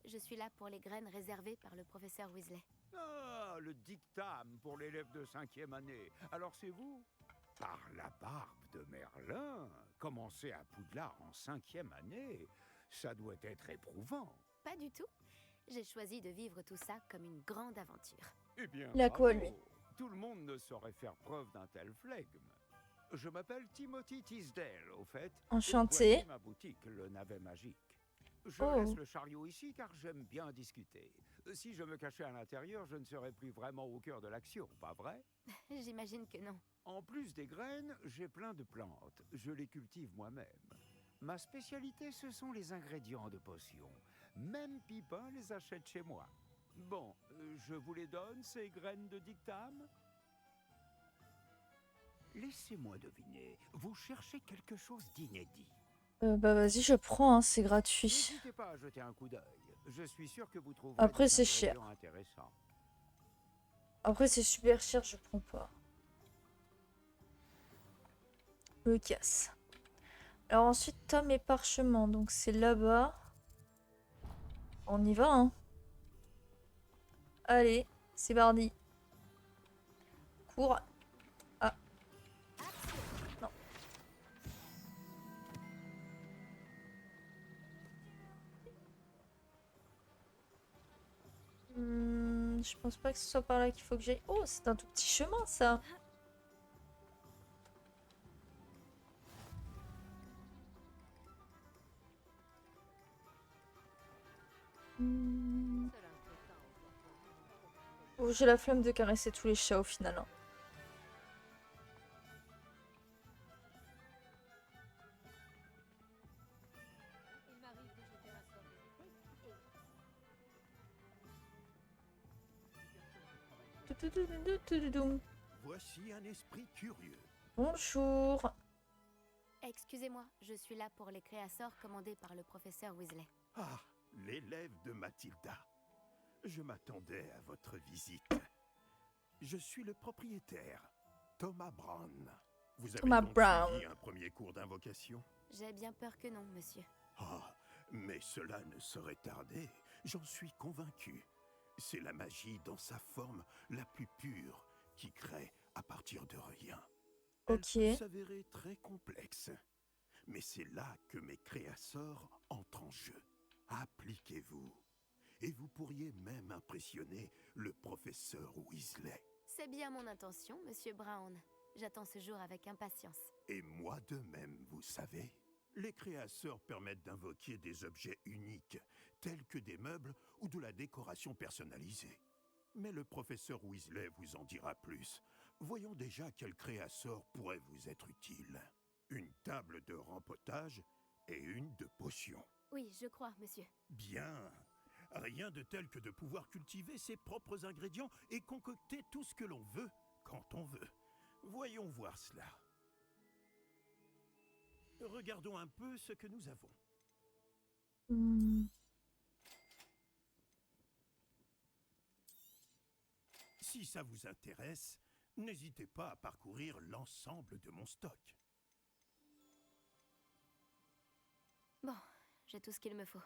je suis là pour les graines réservées par le professeur Weasley. Ah, le dictame pour l'élève de 5e année. Alors c'est vous? Par la barbe de Merlin, commencer à Poudlard en 5e année, ça doit être éprouvant. Pas du tout. J'ai choisi de vivre tout ça comme une grande aventure. Eh bien, Il a quoi, bravo. lui? Tout le monde ne saurait faire preuve d'un tel flegme. Je m'appelle Timothy Tisdale, au fait. Enchanté. Voici ma boutique, le navet magique. Je Oh. laisse le chariot ici car j'aime bien discuter. Si je me cachais à l'intérieur, je ne serais plus vraiment au cœur de l'action, pas vrai? J'imagine que non. En plus des graines, j'ai plein de plantes. Je les cultive moi-même. Ma spécialité, ce sont les ingrédients de potions. Même Pipin les achète chez moi. Bon, je vous les donne, ces graines de dictame? Laissez-moi deviner, vous cherchez quelque chose d'inédit. Bah vas-y, je prends, hein, c'est gratuit. N'hésitez pas à jeter un coup d'œil. Je suis sûr que vous trouverez Après, des c'est cher. ingrédients intéressants. Après, c'est super cher, je prends pas. Me casse. Alors ensuite, Tom et Parchemin, donc c'est là-bas. On y va, hein. Allez, c'est parti. Cours. Ah. Non. Je pense pas que ce soit par là qu'il faut que j'aille. Oh, c'est un tout petit chemin, ça. Oh, j'ai la flemme de caresser tous les chats au final, hein. Voici un esprit curieux. Bonjour. Excusez-moi, je suis là pour les créasseurs commandés par le professeur Weasley. Ah, l'élève de Mathilda. Je m'attendais à votre visite. Je suis le propriétaire, Thomas Brown. Vous avez Thomas donc Brown. suivi un premier cours d'invocation? J'ai bien peur que non, monsieur. Ah, mais cela ne saurait tarder. J'en suis convaincu. C'est la magie dans sa forme la plus pure qui crée à partir de rien. Elle Ok. peut s'avérer très complexe. Mais c'est là que mes créasseurs entrent en jeu. Appliquez-vous. Et vous pourriez même impressionner le professeur Weasley. C'est bien mon intention, monsieur Brown. J'attends ce jour avec impatience. Et moi de même, vous savez. Les créasseurs permettent d'invoquer des objets uniques, tels que des meubles ou de la décoration personnalisée. Mais le professeur Weasley vous en dira plus. Voyons déjà quel créasseur pourrait vous être utile. Une table de rempotage et une de potions. Oui, je crois, monsieur. Bien. Rien de tel que de pouvoir cultiver ses propres ingrédients et concocter tout ce que l'on veut quand on veut. Voyons voir cela. Regardons un peu ce que nous avons. Si ça vous intéresse, n'hésitez pas à parcourir l'ensemble de mon stock. Bon, j'ai tout ce qu'il me faut.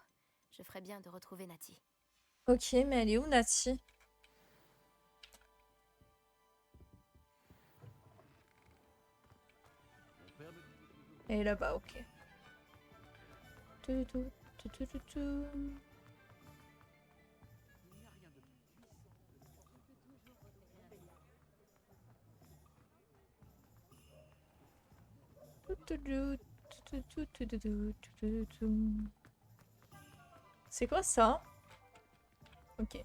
Je ferais bien de retrouver Natty. Ok, mais elle est où, Natty? Elle est là-bas, ok. C'est quoi ça? Ok.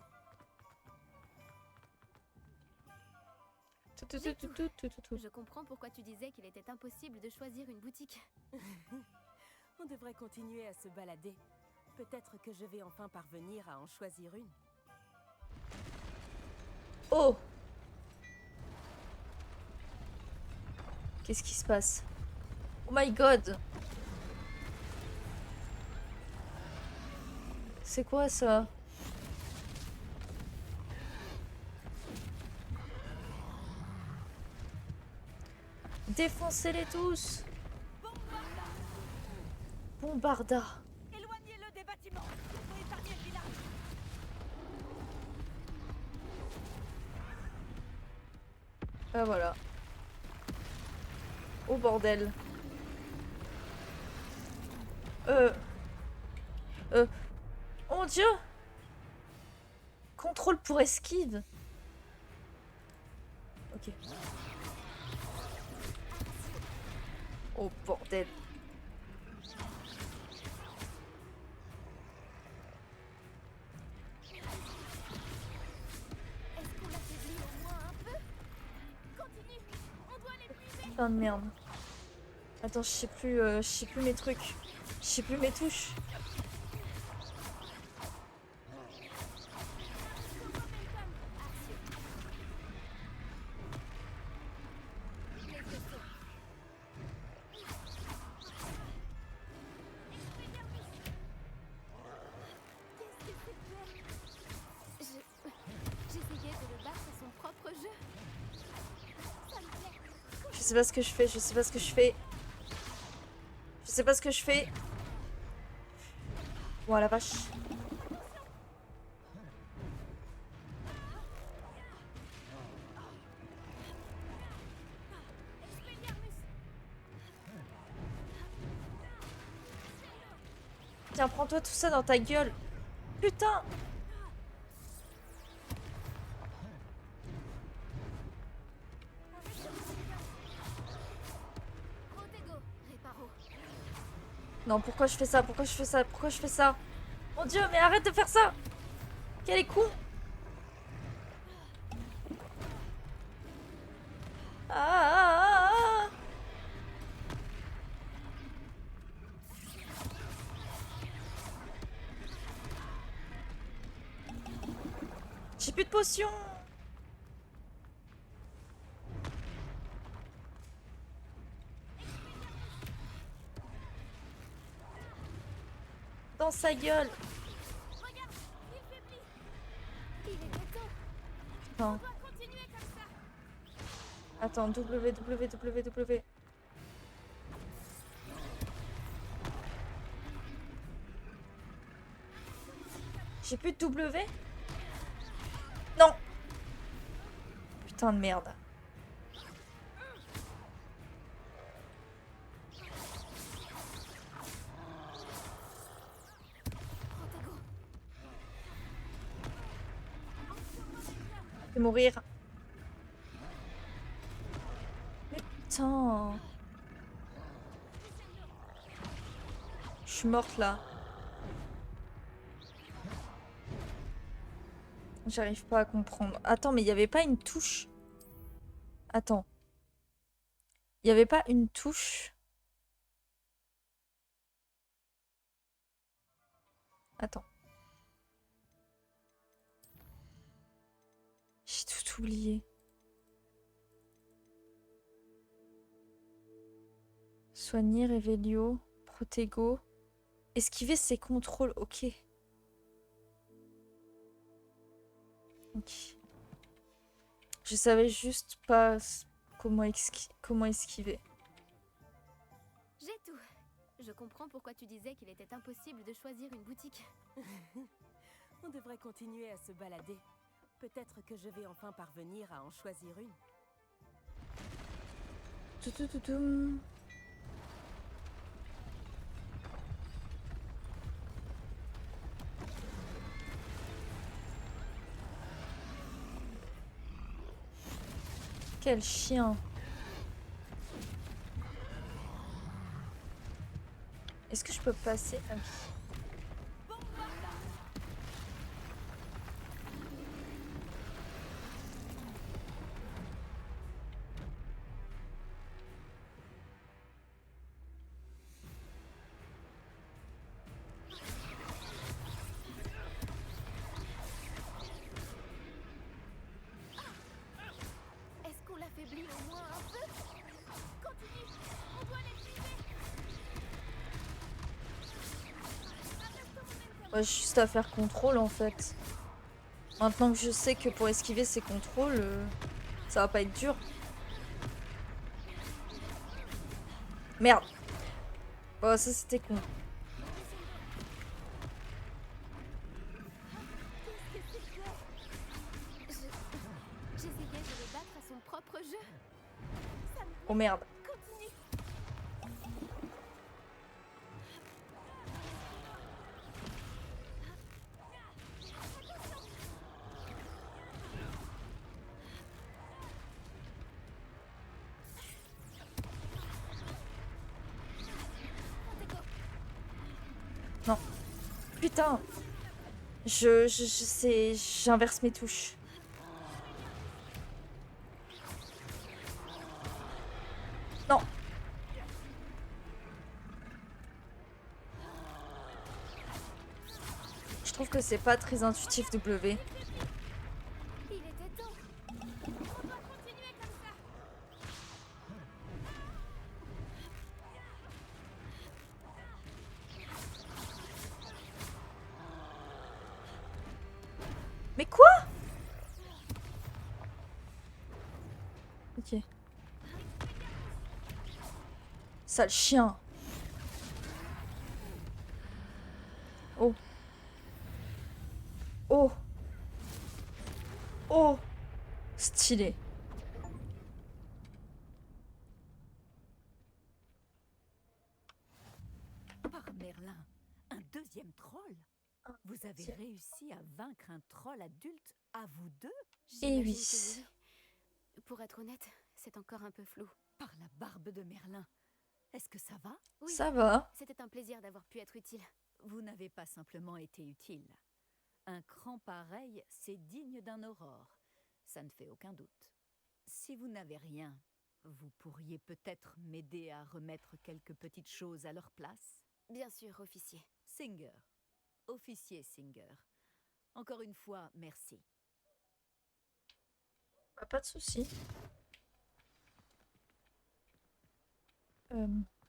Je comprends pourquoi tu disais qu'il était impossible de choisir une boutique. On devrait continuer à se balader. Peut-être que je vais enfin parvenir à en choisir une. Oh! Qu'est-ce qui se passe? Oh my god! C'est quoi ça? Défoncez-les tous! Bombarda! Éloignez-le des bâtiments pour épargner le village. Ah voilà. Oh bordel. Oh mon dieu! Contrôle pour esquive. Ok. Oh bordel. Est-ce qu'on l'affaiblit au moins un peu? Continue, on doit l'épuiser. Putain de merde. Attends, je sais plus mes trucs. Je sais plus mes touches. J'essayais de le battre à son propre jeu. Ça me plaît. Je sais pas ce que je fais, je sais pas ce que je fais. Je sais pas ce que je fais. Oh la vache. Tiens, prends-toi tout ça dans ta gueule. Putain! Protego, Reparo. Non, pourquoi je fais ça? Pourquoi je fais ça? Pourquoi je fais ça? Mon dieu, mais arrête de faire ça! Quel est con! Ah! J'ai plus de potions! Dans sa gueule! Regarde, il faiblit. Il est temps. Putain. On doit continuer comme ça. Attends, W. J'ai plus de W? Non! Putain de merde. Protego. Je vais mourir. Putain. Je suis morte là. J'arrive pas à comprendre. Attends, mais il n'y avait pas une touche. Attends. Il n'y avait pas une touche. Attends. J'ai tout oublié. Soigner, Revelio, Protego. Esquiver ses contrôles, ok. Ok. Je savais juste pas comment esquiver. J'ai tout. Je comprends pourquoi tu disais qu'il était impossible de choisir une boutique. On devrait continuer à se balader. Peut-être que je vais enfin parvenir à en choisir une. Toutoutoum. Quel chien. Est-ce que je peux passer? Ah oui. Est-ce qu'on l'affaiblit au moins un peu? Continue, on doit l'épuiser. Ouais, j'ai juste à faire contrôle en fait. Maintenant que je sais que pour esquiver ces contrôles, ça va pas être dur. Merde. Bon, ça c'était con. J'essayais de le battre à son propre jeu. Ça me plaît. Oh merde. Continue. Putain! J'inverse mes touches. Non! Je trouve que c'est pas très intuitif W. Il était temps. On doit continuer comme ça. Mais quoi? Ok. Sale chien. Oh. Oh. Oh. Stylé. Par Merlin, un deuxième troll? Vous avez réussi à vaincre un troll adulte à vous deux? Eh J'imagine oui. que oui. Pour être honnête, c'est encore un peu flou. Par la barbe de Merlin. Est-ce que ça va? Oui, Ça va. c'était un plaisir d'avoir pu être utile. Vous n'avez pas simplement été utile. Un cran pareil, c'est digne d'un aurore. Ça ne fait aucun doute. Si vous n'avez rien, vous pourriez peut-être m'aider à remettre quelques petites choses à leur place? Bien sûr, officier. Singer. Officier Singer. Encore une fois, merci. Bah, pas de souci.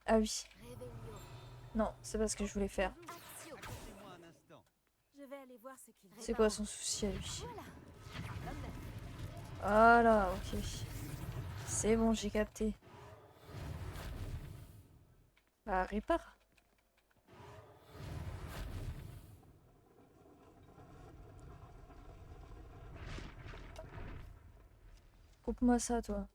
Ah oui. Réveillon. Non, c'est pas ce que je voulais faire. Action. Laissez-moi un instant. Je vais aller voir ce qu'il C'est quoi son souci à lui? Voilà. Voilà, ok. C'est bon, j'ai capté. Bah, répare. Coupe-moi ça, toi.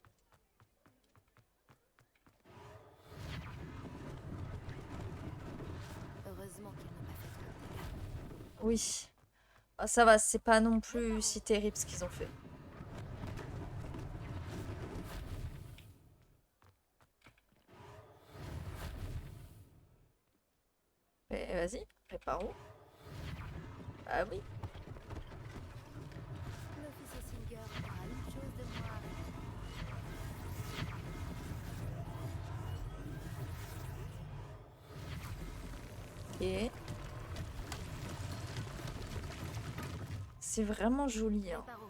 Heureusement qu'il n'a pas fait trop de dégâts. Oui. Ah, ça va, c'est pas non plus si terrible ce qu'ils ont fait. Mais vas-y, répare où? Ah oui. L'officier Singer aura une chose de moi à Ok. C'est vraiment joli, hein. Réparo.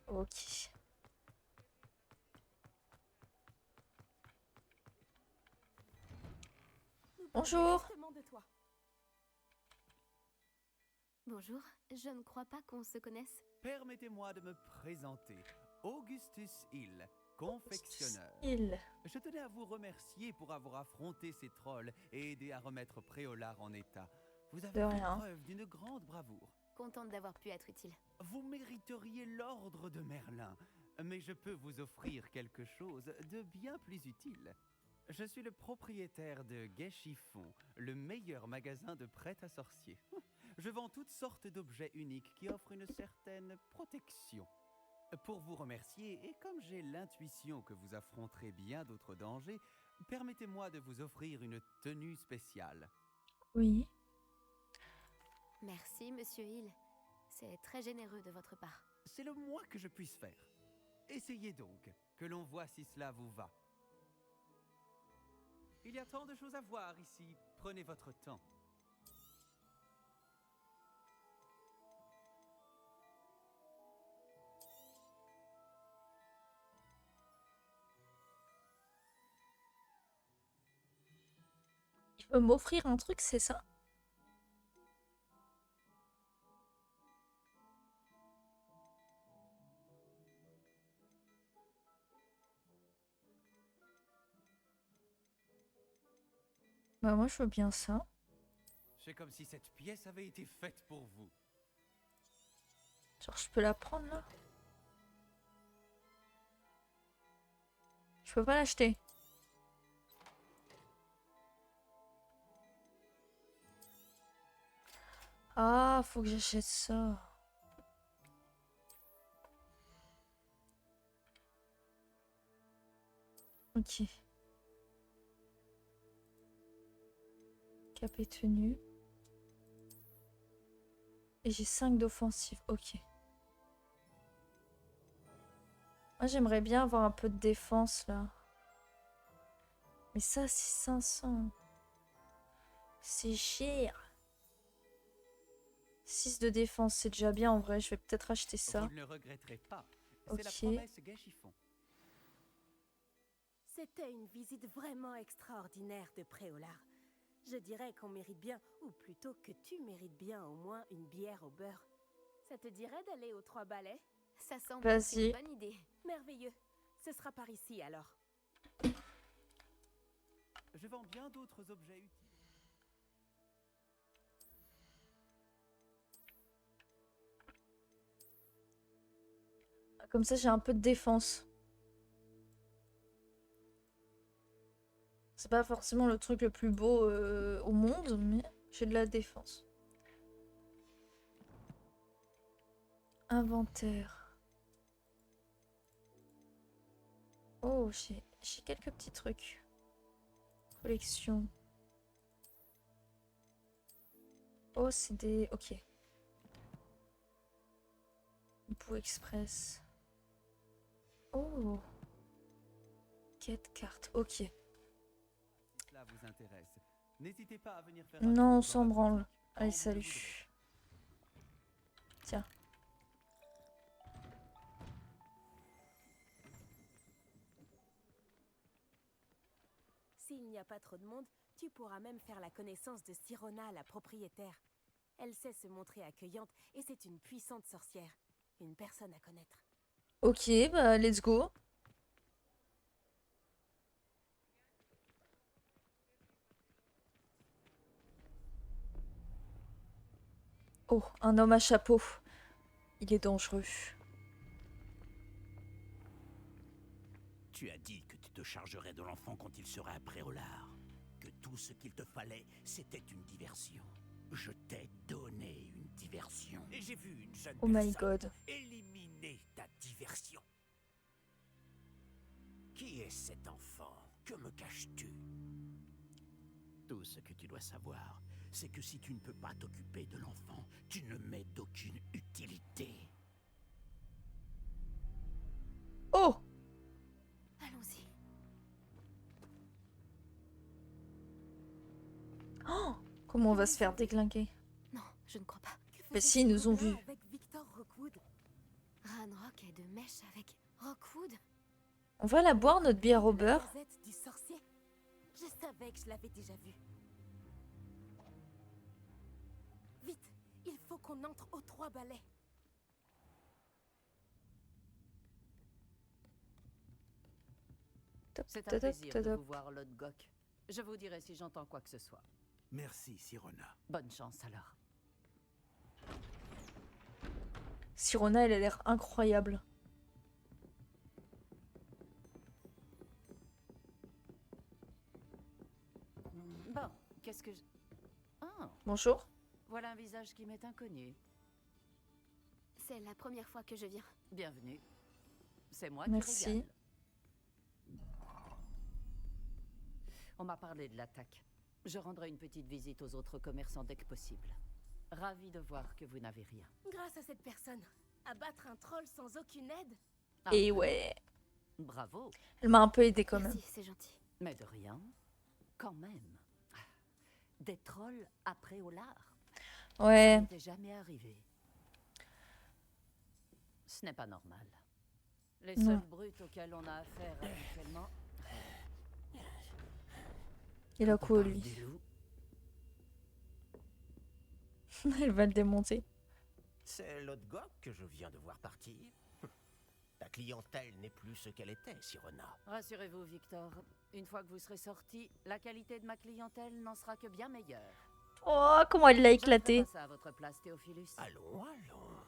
Ok. Bonjour. De toi. Bonjour, je ne crois pas qu'on se connaisse. Permettez-moi de me présenter. Augustus Hill, confectionneur. Il. Je tenais à vous remercier pour avoir affronté ces trolls et aidé à remettre Préolard en état. Vous avez De fait rien. preuve d'une grande bravoure. Contente d'avoir pu être utile. Vous mériteriez l'ordre de Merlin, mais je peux vous offrir quelque chose de bien plus utile. Je suis le propriétaire de Gai Chiffon, le meilleur magasin de prêt-à-sorcier. Je vends toutes sortes d'objets uniques qui offrent une certaine protection. Pour vous remercier, et comme j'ai l'intuition que vous affronterez bien d'autres dangers, permettez-moi de vous offrir une tenue spéciale. Oui. Merci, monsieur Hill. C'est très généreux de votre part. C'est le moins que je puisse faire. Essayez donc, que l'on voit si cela vous va. Il y a tant de choses à voir ici. Prenez votre temps. Il veut m'offrir un truc, c'est ça? Bah moi je veux bien ça. C'est comme si cette pièce avait été faite pour vous. Genre je peux la prendre là? Je peux pas l'acheter. Ah, faut que j'achète ça. Ok. Cap est tenu. Et j'ai 5 d'offensive. Ok. Moi, j'aimerais bien avoir un peu de défense, là. Mais ça, c'est 500. C'est cher. 6 de défense, c'est déjà bien en vrai. Je vais peut-être acheter ça. Vous ne le regretterez pas. C'est la Ok. promesse Gâchiffon. C'était une visite vraiment extraordinaire de Préolard. Je dirais qu'on mérite bien, ou plutôt que tu mérites bien au moins une bière au beurre. Ça te dirait d'aller aux 3 balais? Ça semble être Vas-y. une bonne idée. Merveilleux. Ce sera par ici alors. Je vends bien d'autres objets utiles. Comme ça, j'ai un peu de défense. C'est pas forcément le truc le plus beau au monde, mais j'ai de la défense. Inventaire. Oh, j'ai quelques petits trucs. Collection. Oh, c'est des... Ok. Pou Express. Oh. Quête carte. Ok. Si cela vous intéresse, n'hésitez pas à venir faire un Non, tour on dans s'en ma branle. boutique. Allez, Quand vous le salut. Tiens. S'il n'y a pas trop de monde, tu pourras même faire la connaissance de Sirona, la propriétaire. Elle sait se montrer accueillante et c'est une puissante sorcière. Une personne à connaître. Ok, bah let's go. Oh, un homme à chapeau. Il est dangereux. Tu as dit que tu te chargerais de l'enfant quand il sera à Préolard. Que tout ce qu'il te fallait, c'était une diversion. Je t'ai donné une diversion. Et j'ai vu une jeune Oh my personne god. éliminer ta diversion. Qui est cet enfant? Que me caches-tu? Tout ce que tu dois savoir, c'est que si tu ne peux pas t'occuper de l'enfant, tu ne m'es d'aucune utilité. Oh! Allons-y. Oh, comment on va se faire déglinguer? Non, je ne crois pas. Bah si, ils nous ont vus. Avec Victor Rockwood. Ranrock est de mèche avec Rockwood. On va la boire, notre bière au beurre. Gazette du sorcier. Je savais que je l'avais déjà vu. Vite, il faut qu'on entre aux 3 balais. Top, C'est top, un plaisir top, de top. vous voir, Lord Gok. Je vous dirai si j'entends quoi que ce soit. Merci, Sirona. Bonne chance alors. Sirona, elle a l'air incroyable. Bon, qu'est-ce que je... Ah, Bonjour. voilà un visage qui m'est inconnu. C'est la première fois que je viens. Bienvenue. C'est moi Merci. qui régale. On m'a parlé de l'attaque. Je rendrai une petite visite aux autres commerçants dès que possible. Ravi de voir que vous n'avez rien. Grâce à cette personne, abattre un troll sans aucune aide. Ah, Et ouais. bravo. Elle m'a un peu aidé quand même. Merci, c'est gentil. Mais de rien. Quand même. Des trolls après au lard. Ouais. Ça n'était jamais arrivé. Ce n'est pas normal. Les Non. seuls brutes auxquels on a affaire habituellement... Il a quoi, Parmi lui? des loups, Elle va le démonter. C'est l'autre Gok que je viens de voir partir. Ta clientèle n'est plus ce qu'elle était, Sirona. Rassurez-vous, Victor. Une fois que vous serez sorti, la qualité de ma clientèle n'en sera que bien meilleure. Oh, comment elle l'a Je ne ferai éclaté. pas ça à votre place, Théophilus. Allons, allons.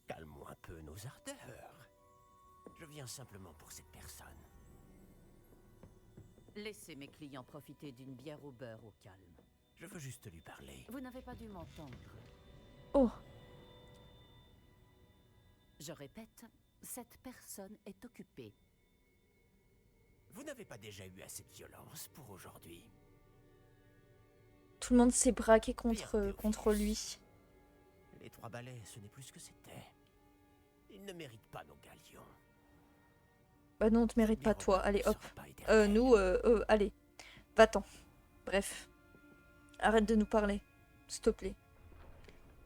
Calmons un peu nos ardeurs. Je viens simplement pour cette personne. Laissez mes clients profiter d'une bière au beurre au calme. Je veux juste lui parler. Vous n'avez pas dû m'entendre. Oh. Je répète, cette personne est occupée. Vous n'avez pas déjà eu assez de violence pour aujourd'hui? Tout le monde s'est braqué contre lui. Les 3 balais, ce n'est plus ce que c'était. Ils ne méritent pas nos galions. Bah non, on te mérite pas toi. Allez, hop. Allez. Va-t'en. Bref. Arrête de nous parler. S'il te plaît.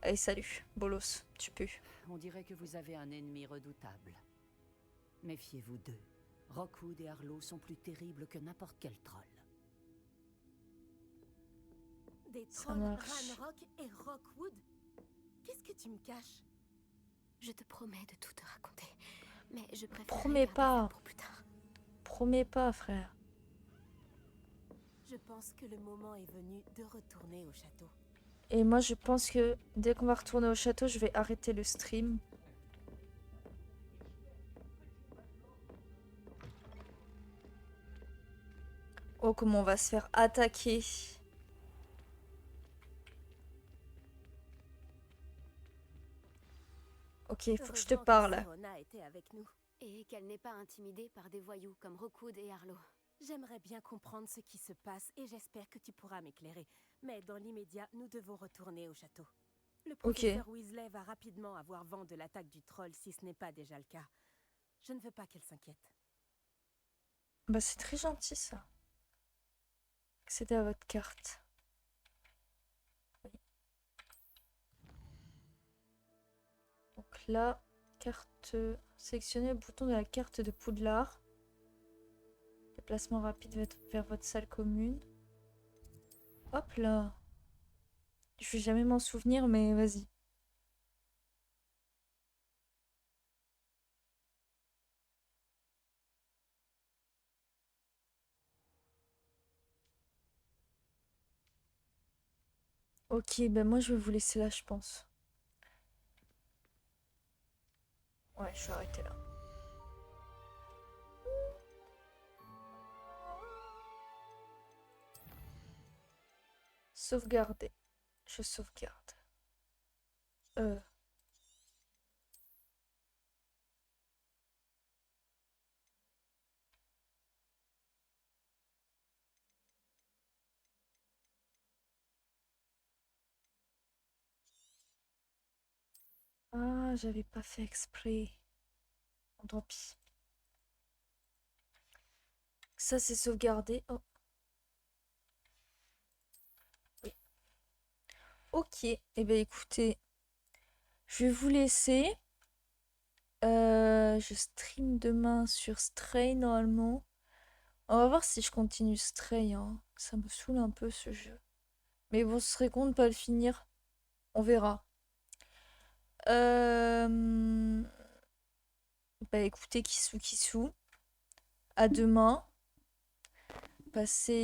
Allez, salut. Bolos, tu pues. On dirait que vous avez un ennemi redoutable. Méfiez-vous d'eux. Rockwood et Arlo sont plus terribles que n'importe quel troll. Des Ça trolls, marche. Ranrock et Rockwood? Qu'est-ce que tu me caches? Je te promets de tout te raconter. Mais je préfère Promets pas. pour plus tard. Promets pas, frère. Je pense que le moment est venu de retourner au château. Et moi, je pense que dès qu'on va retourner au château, je vais arrêter le stream. Oh, comment on va se faire attaquer. Ok, il faut que je te Heureusement parle. Sirona était avec nous. Et qu'elle n'est pas intimidée par des voyous comme Rookwood et Arlo. J'aimerais bien comprendre ce qui se passe et j'espère que tu pourras m'éclairer. Mais dans l'immédiat, nous devons retourner au château. Le professeur Weasley va rapidement avoir vent de l'attaque du troll si ce n'est pas déjà le cas. Je ne veux pas qu'elle s'inquiète. Bah, c'est très gentil ça. Accédez à votre carte. Oui. Donc là, carte. Sélectionnez le bouton de la carte de Poudlard. Déplacement rapide vers votre salle commune. Hop là. Je vais jamais m'en souvenir, mais vas-y. Ok, ben moi je vais vous laisser là, je pense. Ouais, je vais arrêter là. Sauvegarder. Je sauvegarde. Ah, j'avais pas fait exprès. Bon, tant pis. Ça, c'est sauvegardé. Oh. Oui. Ok. Eh bien, écoutez. Je vais vous laisser. Je stream demain sur Stray, normalement. On va voir si je continue Stray, hein. Ça me saoule un peu, ce jeu. Mais bon, ce serait con de pas le finir. On verra. Bah écoutez, Kissou Kissou. À demain. Passez